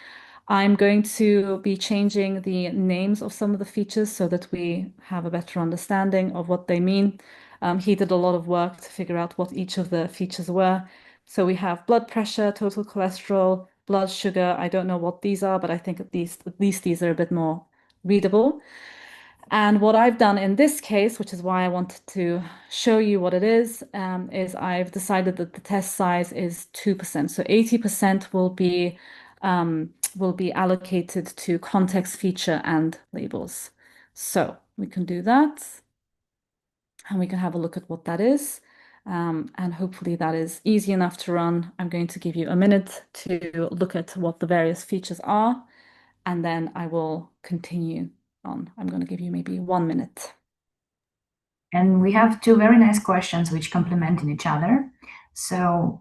I'm going to be changing the names of some of the features so that we have a better understanding of what they mean. He did a lot of work to figure out what each of the features were. So we have blood pressure, total cholesterol, blood sugar. I don't know what these are, but I think at least these are a bit more readable. And what I've done in this case, which is why I wanted to show you what it is I've decided that the test size is 2%. So 80% will be allocated to context, feature, and labels. So we can do that, and we can have a look at what that is. And hopefully that is easy enough to run. I'm going to give you a minute to look at what the various features are, and then I will continue on. I'm going to give you maybe 1 minute. And we have two very nice questions which complement in each other. So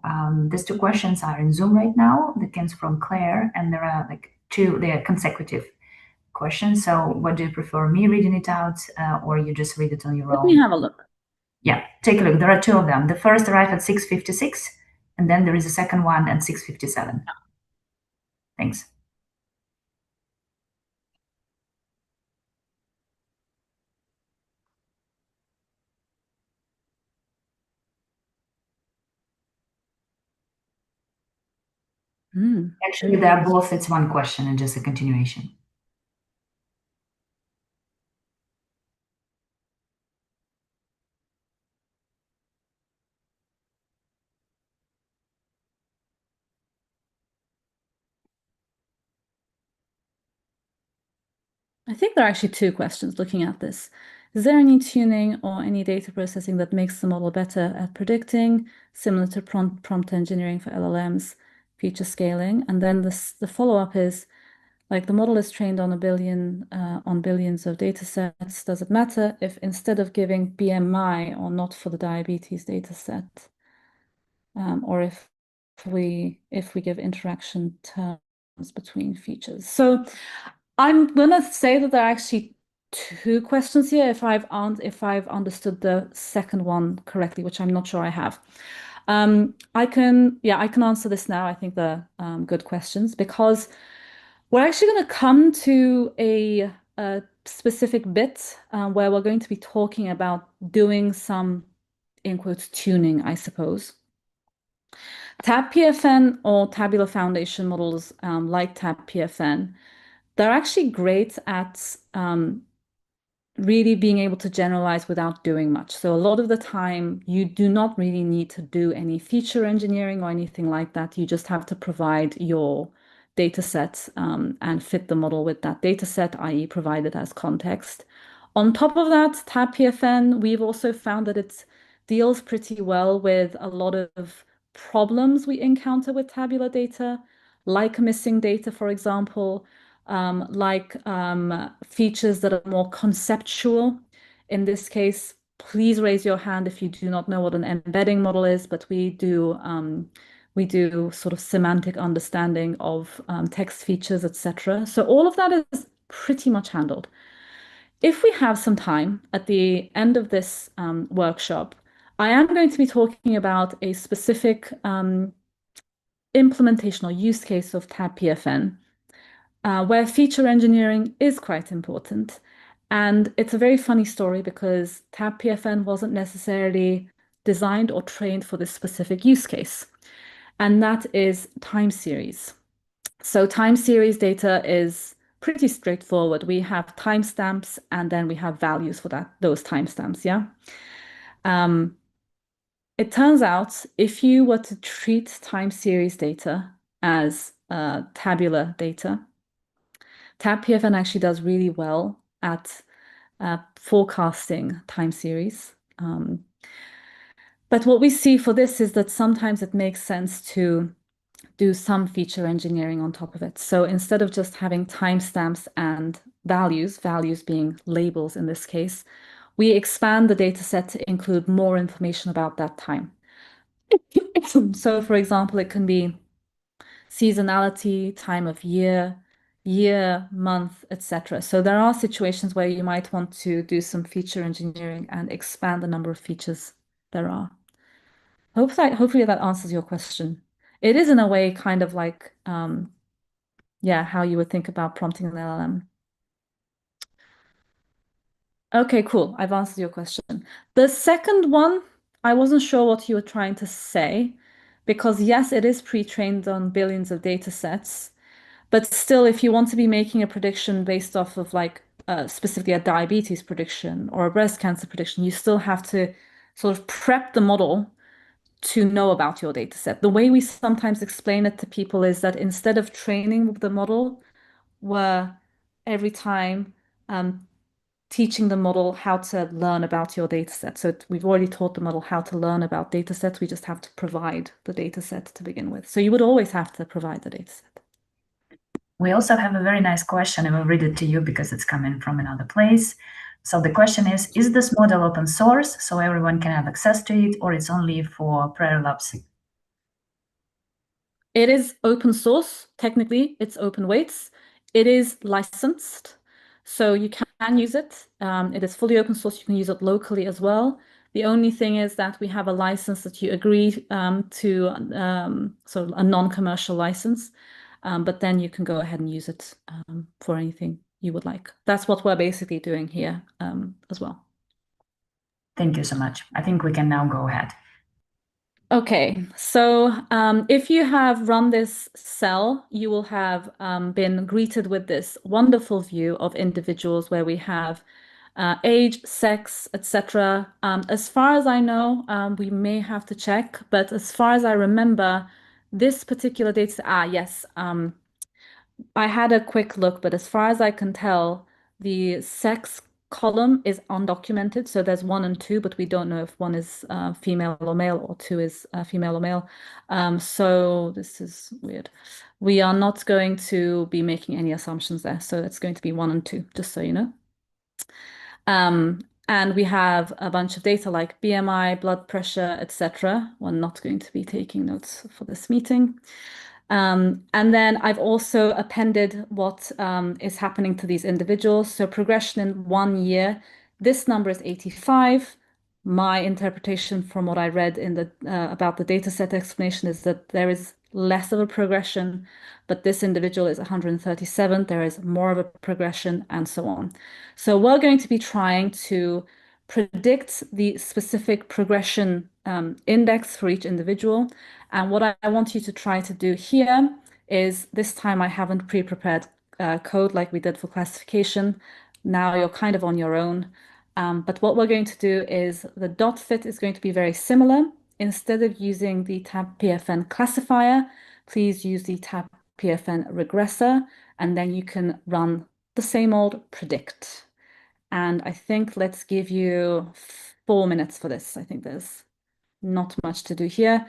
these two questions are in Zoom right now. That comes from Claire, and there are they are consecutive questions. So what do you prefer, me reading it out or you just read it on your own? Let me have a look. Yeah, take a look. There are two of them. The first arrived at 6:56, and then there is a second one at 6:57. Thanks. Actually, they are both, it's one question and just a continuation. I think there are actually two questions looking at this. Is there any tuning or any data processing that makes the model better at predicting, similar to prompt engineering for LLMs, feature scaling? And then the follow-up is, like, the model is trained on billions of data sets. Does it matter if instead of giving BMI or not for the diabetes data set, or if we give interaction terms between features? So I'm gonna say that there are actually two questions here if I've understood the second one correctly, which I'm not sure I have. I can answer this now. I think they're good questions because We're actually going to come to a specific bit where we're going to be talking about doing some, in quotes, tuning, I suppose. TabPFN or Tabular Foundation models like TabPFN, they're actually great at really being able to generalize without doing much. So a lot of the time, you do not really need to do any feature engineering or anything like that. You just have to provide your data set and fit the model with that data set, i.e. provide it as context. On top of that, TabPFN, we've also found that it deals pretty well with a lot of problems we encounter with tabular data, like missing data, for example, features that are more conceptual. In this case, please raise your hand if you do not know what an embedding model is, but we do sort of semantic understanding of text features, etc. So all of that is pretty much handled. If we have some time at the end of this workshop, I am going to be talking about a specific implementation or use case of TabPFN, where feature engineering is quite important. And it's a very funny story because TabPFN wasn't necessarily designed or trained for this specific use case, and that is time series. So time series data is pretty straightforward. We have timestamps and then we have values for those timestamps, yeah? It turns out if you were to treat time series data as tabular data, TabPFN actually does really well at forecasting time series. But what we see for this is that sometimes it makes sense to do some feature engineering on top of it. So instead of just having timestamps and values being labels in this case, we expand the data set to include more information about that time. So for example, it can be seasonality, time of year, month, etc. So there are situations where you might want to do some feature engineering and expand the number of features there are. Hopefully that answers your question. It is in a way kind of like, yeah, how you would think about prompting an LLM. Okay, cool. I've answered your question. The second one, I wasn't sure what you were trying to say, because yes, it is pre-trained on billions of data sets. But still, if you want to be making a prediction based off of like specifically a diabetes prediction or a breast cancer prediction, you still have to sort of prep the model to know about your data set. The way we sometimes explain it to people is that instead of training the model, we're every time teaching the model how to learn about your data set. So we've already taught the model how to learn about data sets. We just have to provide the data set to begin with. So you would always have to provide the data set. We also have a very nice question, and we'll read it to you because it's coming from another place. So the question is this model open source so everyone can have access to it, or it's only for Prior Labs? It is open source. Technically, it's open weights. It is licensed, so you can use it. It is fully open source. You can use it locally as well. The only thing is that we have a license that you agree to, so a non-commercial license, but then you can go ahead and use it for anything you would like. That's what we're basically doing here as well. Thank you so much. I think we can now go ahead. Okay, so if you have run this cell, you will have been greeted with this wonderful view of individuals where we have age, sex, etc. As far as I know, we may have to check, but as far as I remember, this particular data, yes, I had a quick look, but as far as I can tell, the sex column is undocumented. So there's 1 and 2, but we don't know if 1 is female or male or 2 is female or male. So this is weird. We are not going to be making any assumptions there. So it's going to be 1 and 2, just so you know. And we have a bunch of data like BMI, blood pressure, etc. We're not going to be taking notes for this meeting. And then I've also appended what is happening to these individuals. So progression in 1 year, this number is 85. my interpretation from what I read in the about the data set explanation is that there is less of a progression, but this individual is 137, there is more of a progression, and so on. So we're going to be trying to predict the specific progression index for each individual. And what I want you to try to do here is, this time I haven't pre-prepared code like we did for classification. Now you're kind of on your own. But what we're going to do is the dot fit is going to be very similar. Instead of using the TabPFN classifier, please use the TabPFN regressor, and then you can run the same old predict. And I think let's give you 4 minutes for this. I think there's not much to do here.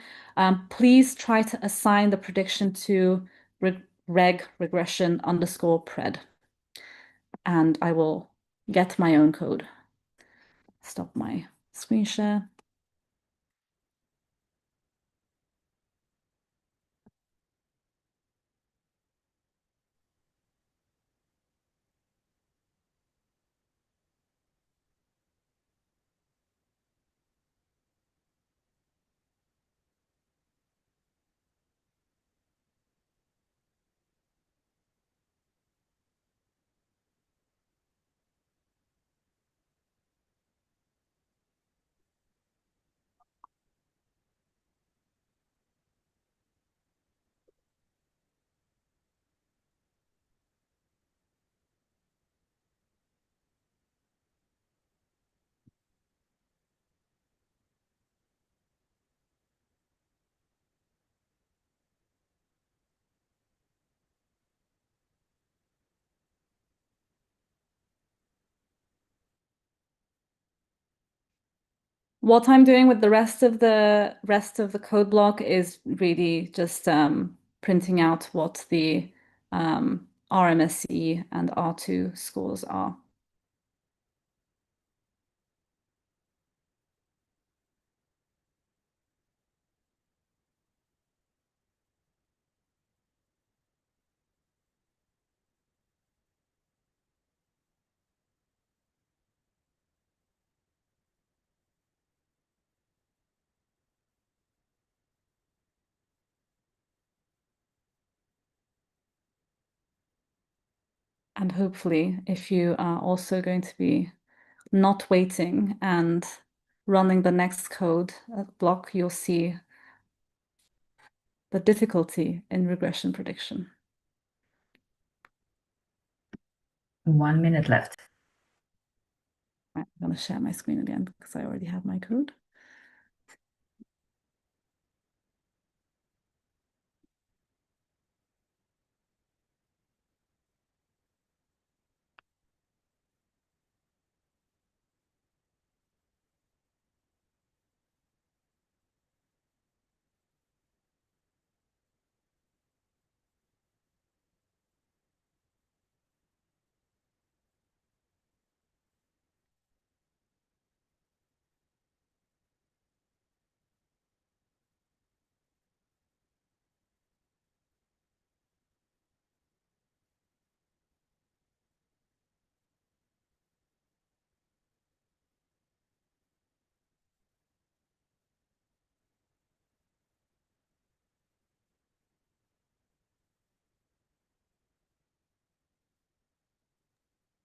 Please try to assign the prediction to regression underscore pred. And I will get my own code. Stop my screen share. What I'm doing with the rest of the code block is really just printing out what the RMSE and R2 scores are. And hopefully, if you are also going to be not waiting and running the next code block, you'll see the difficulty in regression prediction. 1 minute left. I'm going to share my screen again because I already have my code.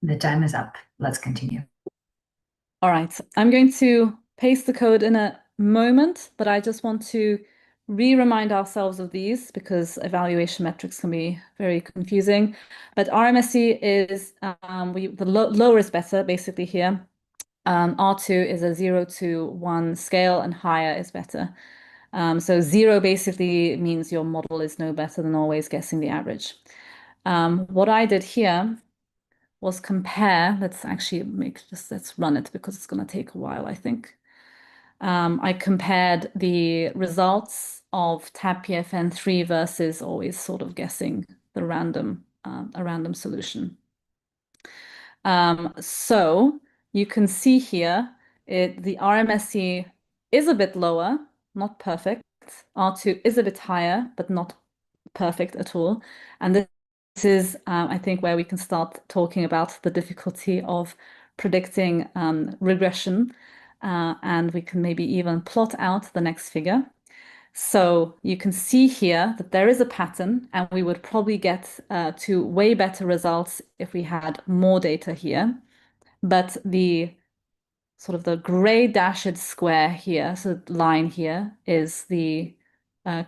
The time is up. Let's continue. All right, I'm going to paste the code in a moment, but I just want to re-remind ourselves of these because evaluation metrics can be very confusing. But RMSE is, the lower is better basically here. R2 is a 0 to 1 scale and higher is better. So 0 basically means your model is no better than always guessing the average. What I did here was compare, let's run it because it's going to take a while, I think. I compared the results of TabPFN-3 versus always sort of guessing the a random solution. So you can see here, the RMSE is a bit lower, not perfect. R2 is a bit higher, but not perfect at all. And this is, I think, where we can start talking about the difficulty of predicting regression. and we can maybe even plot out the next figure. So you can see here that there is a pattern, and we would probably get to way better results if we had more data here. But the sort of the gray dashed square here, so line here, is the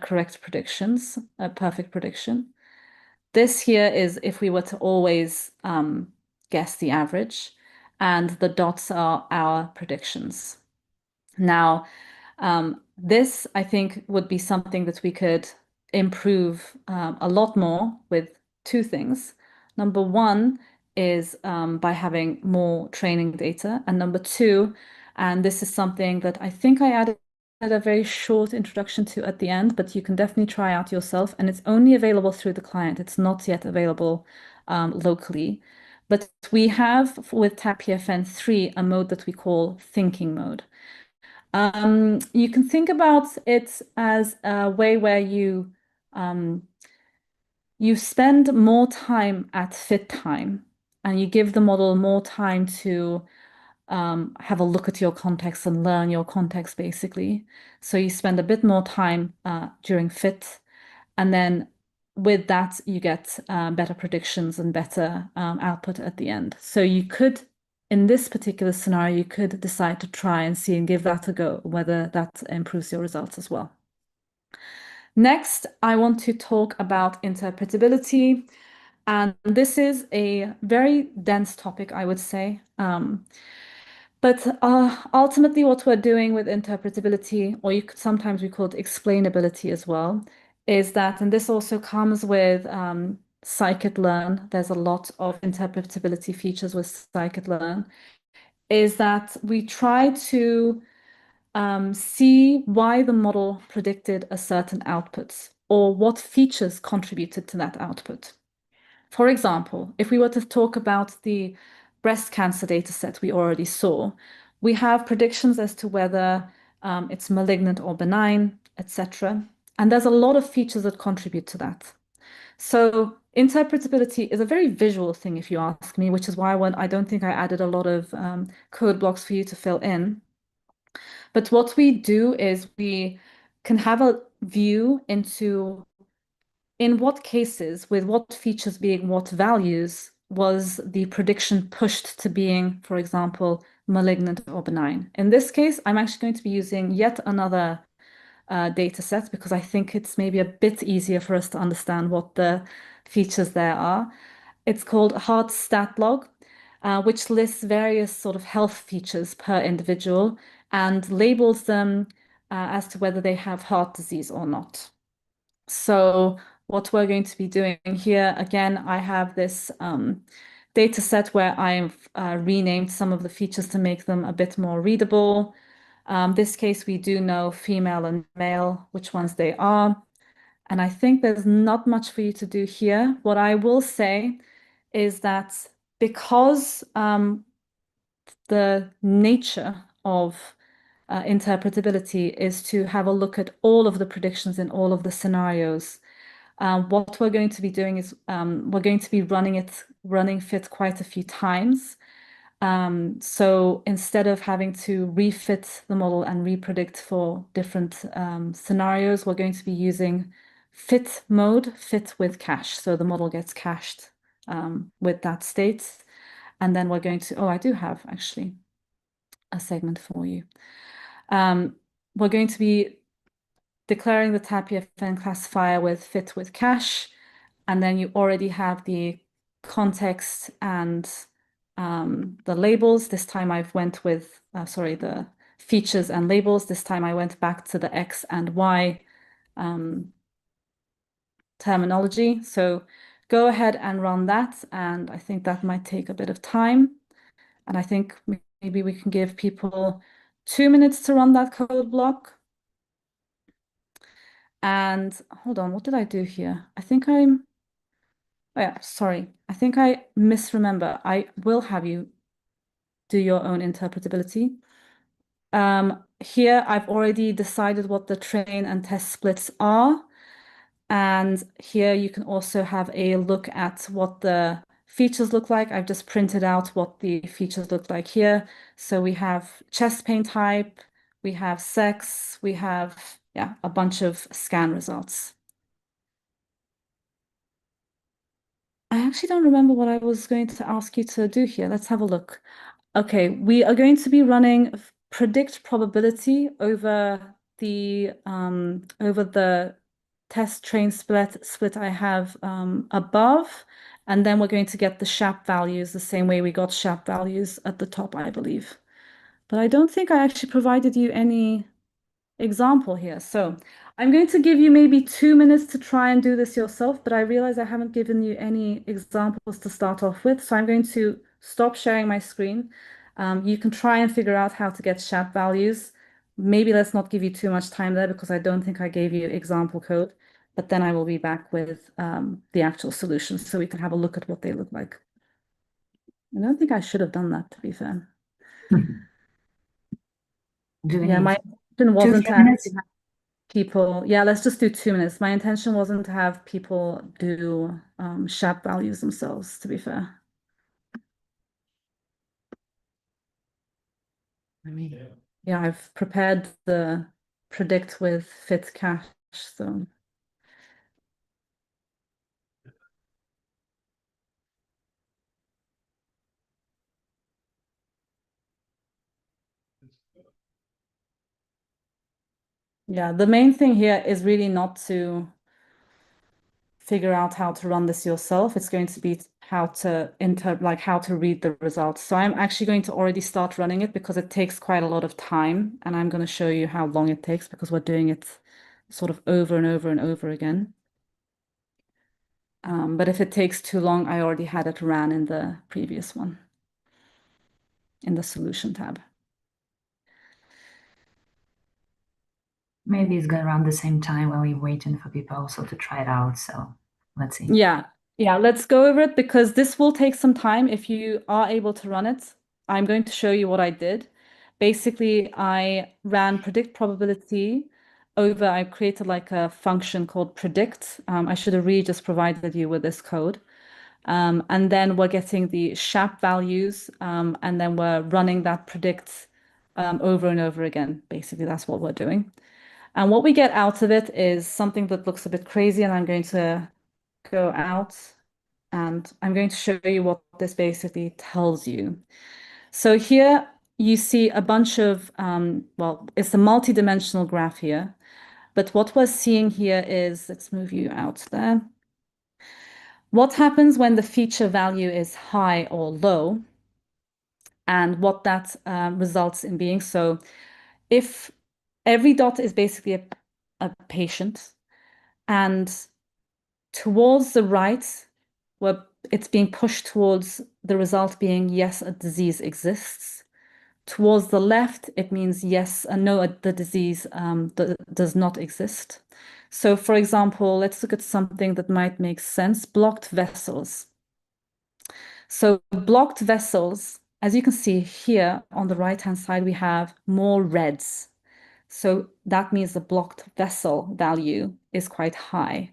correct predictions, a perfect prediction. This here is if we were to always guess the average, and the dots are our predictions. Now, this, I think, would be something that we could improve a lot more with two things. Number one is by having more training data. And number two, and this is something that I think I added a very short introduction to at the end, but you can definitely try out yourself. And it's only available through the client. It's not yet available locally. But we have with TabPFN-3 a mode that we call thinking mode. You can think about it as a way where you spend more time at fit time, and you give the model more time to have a look at your context and learn your context, basically. So you spend a bit more time during fit, and then with that, you get better predictions and better output at the end. So you could, in this particular scenario, you could decide to try and see and give that a go, whether that improves your results as well. Next, I want to talk about interpretability. And this is a very dense topic, I would say. But ultimately, what we're doing with interpretability, or sometimes we call it explainability as well, is that, and this also comes with scikit-learn, there's a lot of interpretability features with scikit-learn, is that we try to see why the model predicted a certain output, or what features contributed to that output. For example, if we were to talk about the breast cancer data set we already saw, we have predictions as to whether it's malignant or benign, etc. And there's a lot of features that contribute to that. So interpretability is a very visual thing, if you ask me, which is why I don't think I added a lot of code blocks for you to fill in. But what we do is we can have a view into in what cases, with what features being what values, was the prediction pushed to being, for example, malignant or benign. In this case, I'm actually going to be using yet another data set because I think it's maybe a bit easier for us to understand what the features there are. It's called Heart Stat Log, which lists various sort of health features per individual and labels them as to whether they have heart disease or not. So what we're going to be doing here, again, I have this data set where I've renamed some of the features to make them a bit more readable. This case, we do know female and male, which ones they are. And I think there's not much for you to do here. What I will say is that because the nature of interpretability is to have a look at all of the predictions in all of the scenarios. What we're going to be doing is we're going to be running fit quite a few times. So instead of having to refit the model and repredict for different scenarios, we're going to be using fit mode, fit with cache. So the model gets cached with that state. And then we're going to, oh, I do have actually a segment for you. We're going to be declaring the TabPFN classifier with fit with cache, and then you already have the context and the labels. This time I've went with, the features and labels. This time I went back to the X and Y terminology. So go ahead and run that, and I think that might take a bit of time. And I think maybe we can give people 2 minutes to run that code block. And hold on, what did I do here? Oh yeah, sorry. I think I misremember. I will have you do your own interpretability. Here I've already decided what the train and test splits are. And here you can also have a look at what the features look like. I've just printed out what the features look like here. So we have chest pain type, we have sex, we have, yeah, a bunch of scan results. I actually don't remember what I was going to ask you to do here. Let's have a look. Okay, we are going to be running predict probability over the test train split I have above, and then we're going to get the SHAP values the same way we got SHAP values at the top, I believe. But I don't think I actually provided you any example here. So I'm going to give you maybe 2 minutes to try and do this yourself, but I realize I haven't given you any examples to start off with. So I'm going to stop sharing my screen. You can try and figure out how to get SHAP values. Maybe let's not give you too much time there because I don't think I gave you example code, but then I will be back with the actual solutions so we can have a look at what they look like. I don't think I should have done that, to be fair. Do we Yeah, need my intention two, wasn't 3 to minutes? actually have people, yeah, let's just do 2 minutes. My intention wasn't to have people do SHAP values themselves, to be fair. Yeah, I've prepared the predict with fit cache, so yeah, the main thing here is really not to figure out how to run this yourself. It's going to be how to how to read the results. So I'm actually going to already start running it because it takes quite a lot of time, and I'm going to show you how long it takes because we're doing it sort of over and over and over again. But if it takes too long, I already had it ran in the previous one, in the solution tab. Maybe it's going around the same time while we're waiting for people also to try it out. So let's see. Yeah, let's go over it because this will take some time if you are able to run it. I'm going to show you what I did. Basically, I ran predict probability over, I created like a function called predict. I should have really just provided you with this code. And then we're getting the SHAP values, and then we're running that predict over and over again. Basically, that's what we're doing. And what we get out of it is something that looks a bit crazy, and I'm going to go out and I'm going to show you what this basically tells you. So here you see a bunch of, well, it's a multi-dimensional graph here, but what we're seeing here is, let's move you out there. What happens when the feature value is high or low, and what that results in being. So if every dot is basically a patient, and towards the right, where it's being pushed towards the result being yes, a disease exists. Towards the left, it means yes, no, the disease does not exist. So, for example, let's look at something that might make sense. Blocked vessels. So blocked vessels, as you can see here on the right-hand side, we have more reds. So that means the blocked vessel value is quite high.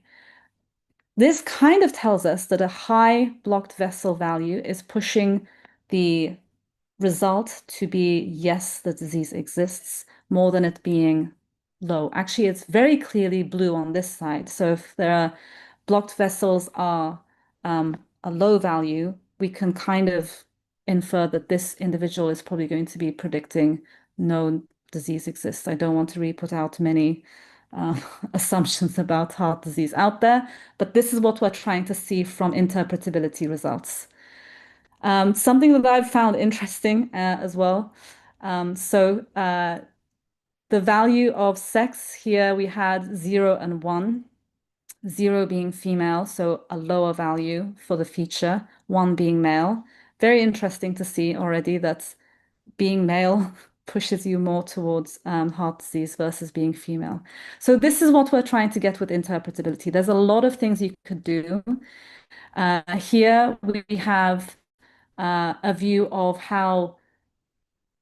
This kind of tells us that a high blocked vessel value is pushing the result to be yes, the disease exists, more than it being low. Actually, it's very clearly blue on this side. So if there are blocked vessels are a low value, we can kind of infer that this individual is probably going to be predicting no disease exists. I don't want to really put out many assumptions about heart disease out there, but this is what we're trying to see from interpretability results. Something that I've found interesting as well. The value of sex here, we had 0 and 1. 0 being female, so a lower value for the feature, 1 being male. Very interesting to see already that being male pushes you more towards heart disease versus being female. So this is what we're trying to get with interpretability. There's a lot of things you could do. Here we have a view of how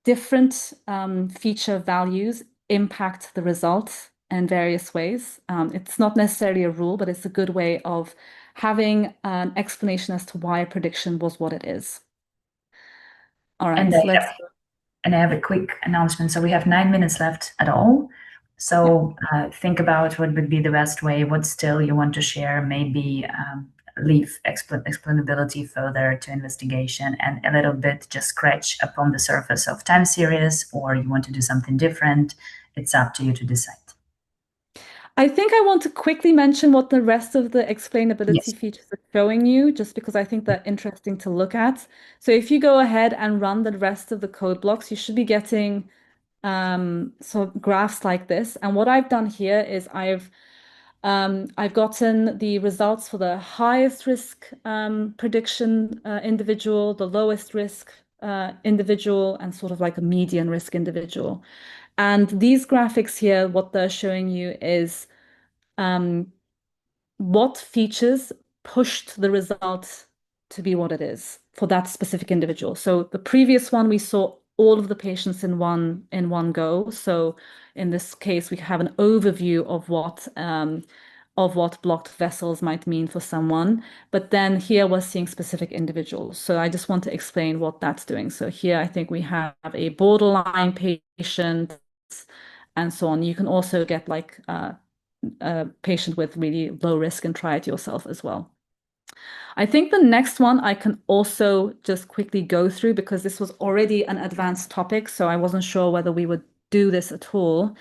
different feature values impact the result in various ways. It's not necessarily a rule, but it's a good way of having an explanation as to why a prediction was what it is. All And right, I let's. have a quick announcement. So we have 9 minutes left at all. So think about what would be the best way, what still you want to share, maybe leave explainability further to investigation, and a little bit just scratch upon the surface of time series, or you want to do something different. It's up to you to decide. I think I want to quickly mention what the rest of the explainability Yes. features are showing you, just because I think they're interesting to look at. So if you go ahead and run the rest of the code blocks, you should be getting graphs like this. And what I've done here is I've gotten the results for the highest risk prediction individual, the lowest risk individual, and sort of like a median risk individual. And these graphics here, what they're showing you is what features pushed the result to be what it is for that specific individual. So the previous one, we saw all of the patients in one go. So in this case, we have an overview of what blocked vessels might mean for someone. But then here we're seeing specific individuals. So I just want to explain what that's doing. So here I think we have a borderline patient and so on. You can also get like a patient with really low risk and try it yourself as well. I think the next one I can also just quickly go through because this was already an advanced topic, so I wasn't sure whether we would do this at all.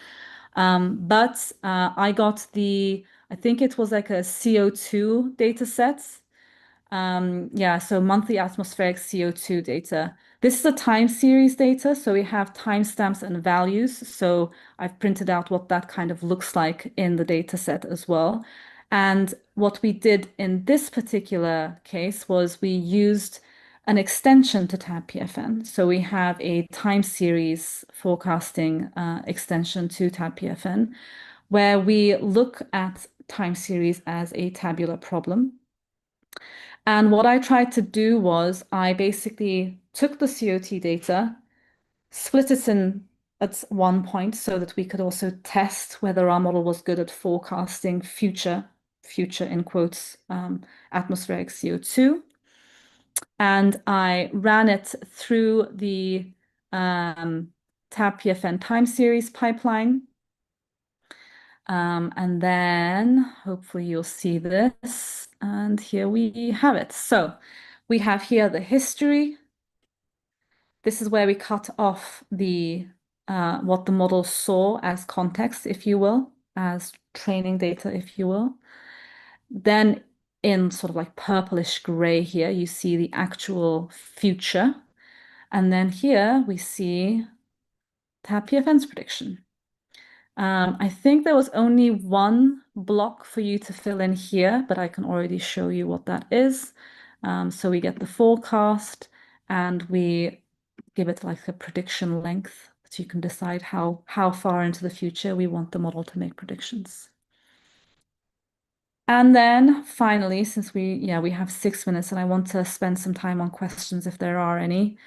But I got I think it was like a CO2 data set. Yeah, so monthly atmospheric CO2 data. This is a time series data, so we have timestamps and values. So I've printed out what that kind of looks like in the data set as well. And what we did in this particular case was we used an extension to TabPFN. So we have a time series forecasting extension to TabPFN, where we look at time series as a tabular problem. And what I tried to do was I basically took the COT data, split it in at one point so that we could also test whether our model was good at forecasting future in quotes, atmospheric CO2. And I ran it through the TabPFN time series pipeline. And then hopefully you'll see this. And here we have it. So we have here the history. This is where we cut off the what the model saw as context, if you will, as training data, if you will. Then in sort of like purplish gray here, you see the actual future. And then here we see TabPFN's prediction. I think there was only one block for you to fill in here, but I can already show you what that is. So we get the forecast and we give it like a prediction length so you can decide how far into the future we want the model to make predictions. And then finally, since we have 6 minutes and I want to spend some time on questions if there are any,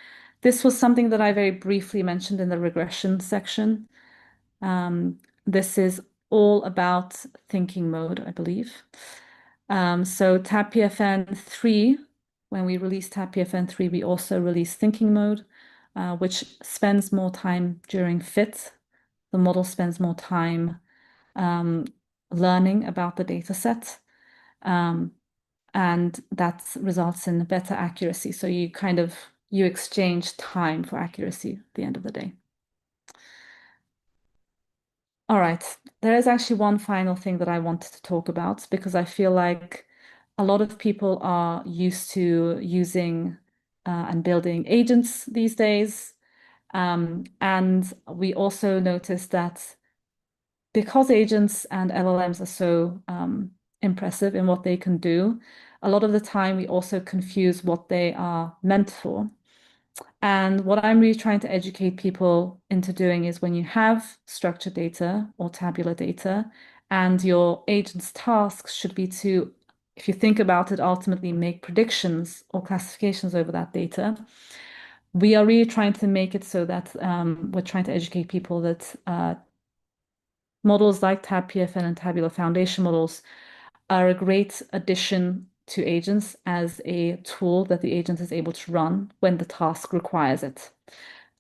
this was something that I very briefly mentioned in the regression section. This is all about thinking mode, I believe. So TabPFN-3, when we released TabPFN-3, we also released thinking mode, which spends more time during fit. The model spends more time learning about the data set. And that results in better accuracy. So you exchange time for accuracy at the end of the day. All right, there is actually one final thing that I wanted to talk about because I feel like a lot of people are used to using and building agents these days. And we also noticed that because agents and LLMs are so impressive in what they can do, a lot of the time we also confuse what they are meant for. And what I'm really trying to educate people into doing is when you have structured data or tabular data, and your agent's tasks should be to, if you think about it, ultimately make predictions or classifications over that data. We are really trying to make it so that we're trying to educate people that models like TabPFN and Tabular Foundation Models are a great addition to agents as a tool that the agent is able to run when the task requires it.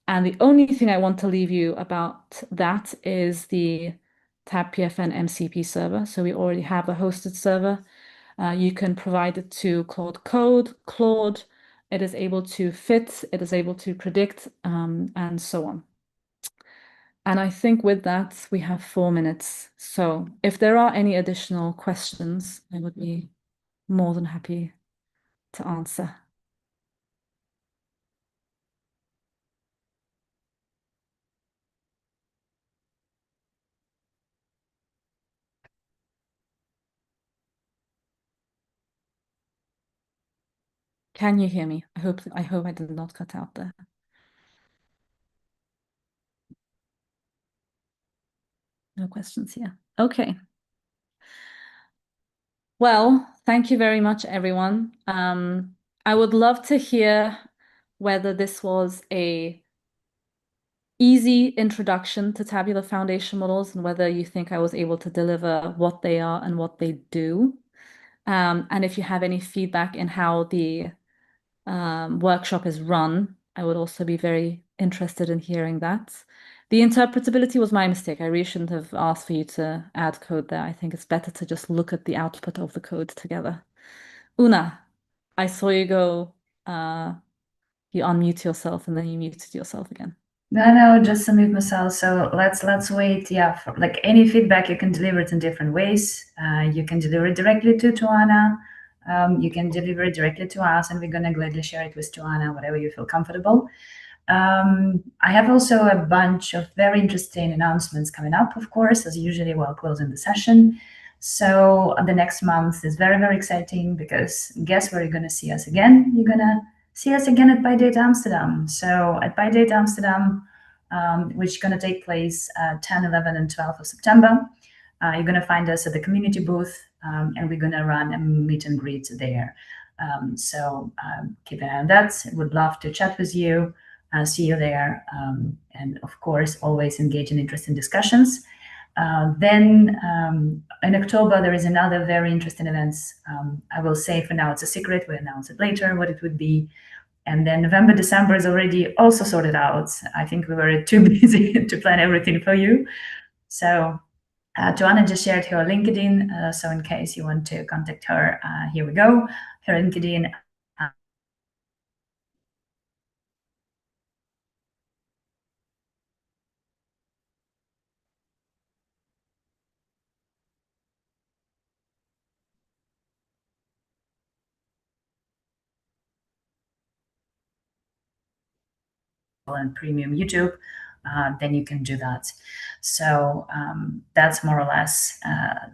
And the only thing I want to leave you about that is the TabPFN MCP server. So we already have a hosted server. You can provide it to Claude Code, Claude. It is able to fit, it is able to predict, and so on. And I think with that, we have 4 minutes. So if there are any additional questions, I would be more than happy to answer. Can you hear me? I hope I did not cut out there. No questions here. Okay. Well, thank you very much, everyone. I would love to hear whether this was a easy introduction to tabular foundation models and whether you think I was able to deliver what they are and what they do. And if you have any feedback in how the workshop is run, I would also be very interested in hearing that. The interpretability was my mistake. I really shouldn't have asked for you to add code there. I think it's better to just look at the output of the code together. Una, I saw you go, you unmute yourself and then you muted yourself again. No, just unmute myself. So let's wait. Yeah, for like any feedback, you can deliver it in different ways. You can deliver it directly to Tuana. You can deliver it directly to us, and we're gonna gladly share it with Tuana, whatever you feel comfortable. I have also a bunch of very interesting announcements coming up, of course, as usually while closing the session. So the next month is very, very exciting because guess where you're going to see us again? You're going to see us again at PyLadies Amsterdam. So at PyLadies Amsterdam, which is going to take place 10, 11, and 12 of September, you're going to find us at the community booth, and we're going to run a meet and greet there. So keep an eye on that. Would love to chat with you. See you there. And of course, always engage in interesting discussions. Then in October, there is another very interesting event. I will say for now, it's a secret. We'll announce it later what it would be. And then November, December is already also sorted out. I think we were too busy to plan everything for you. So Tuana just shared her LinkedIn. So in case you want to contact her, here we go. Her LinkedIn. And premium YouTube, then you can do that. So that's more or less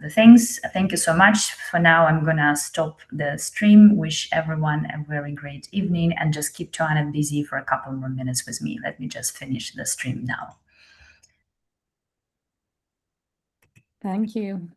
the things. Thank you so much. For now, I'm gonna stop the stream. Wish everyone a very great evening and just keep Tuana busy for a couple more minutes with me. Let me just finish the stream now. Thank you.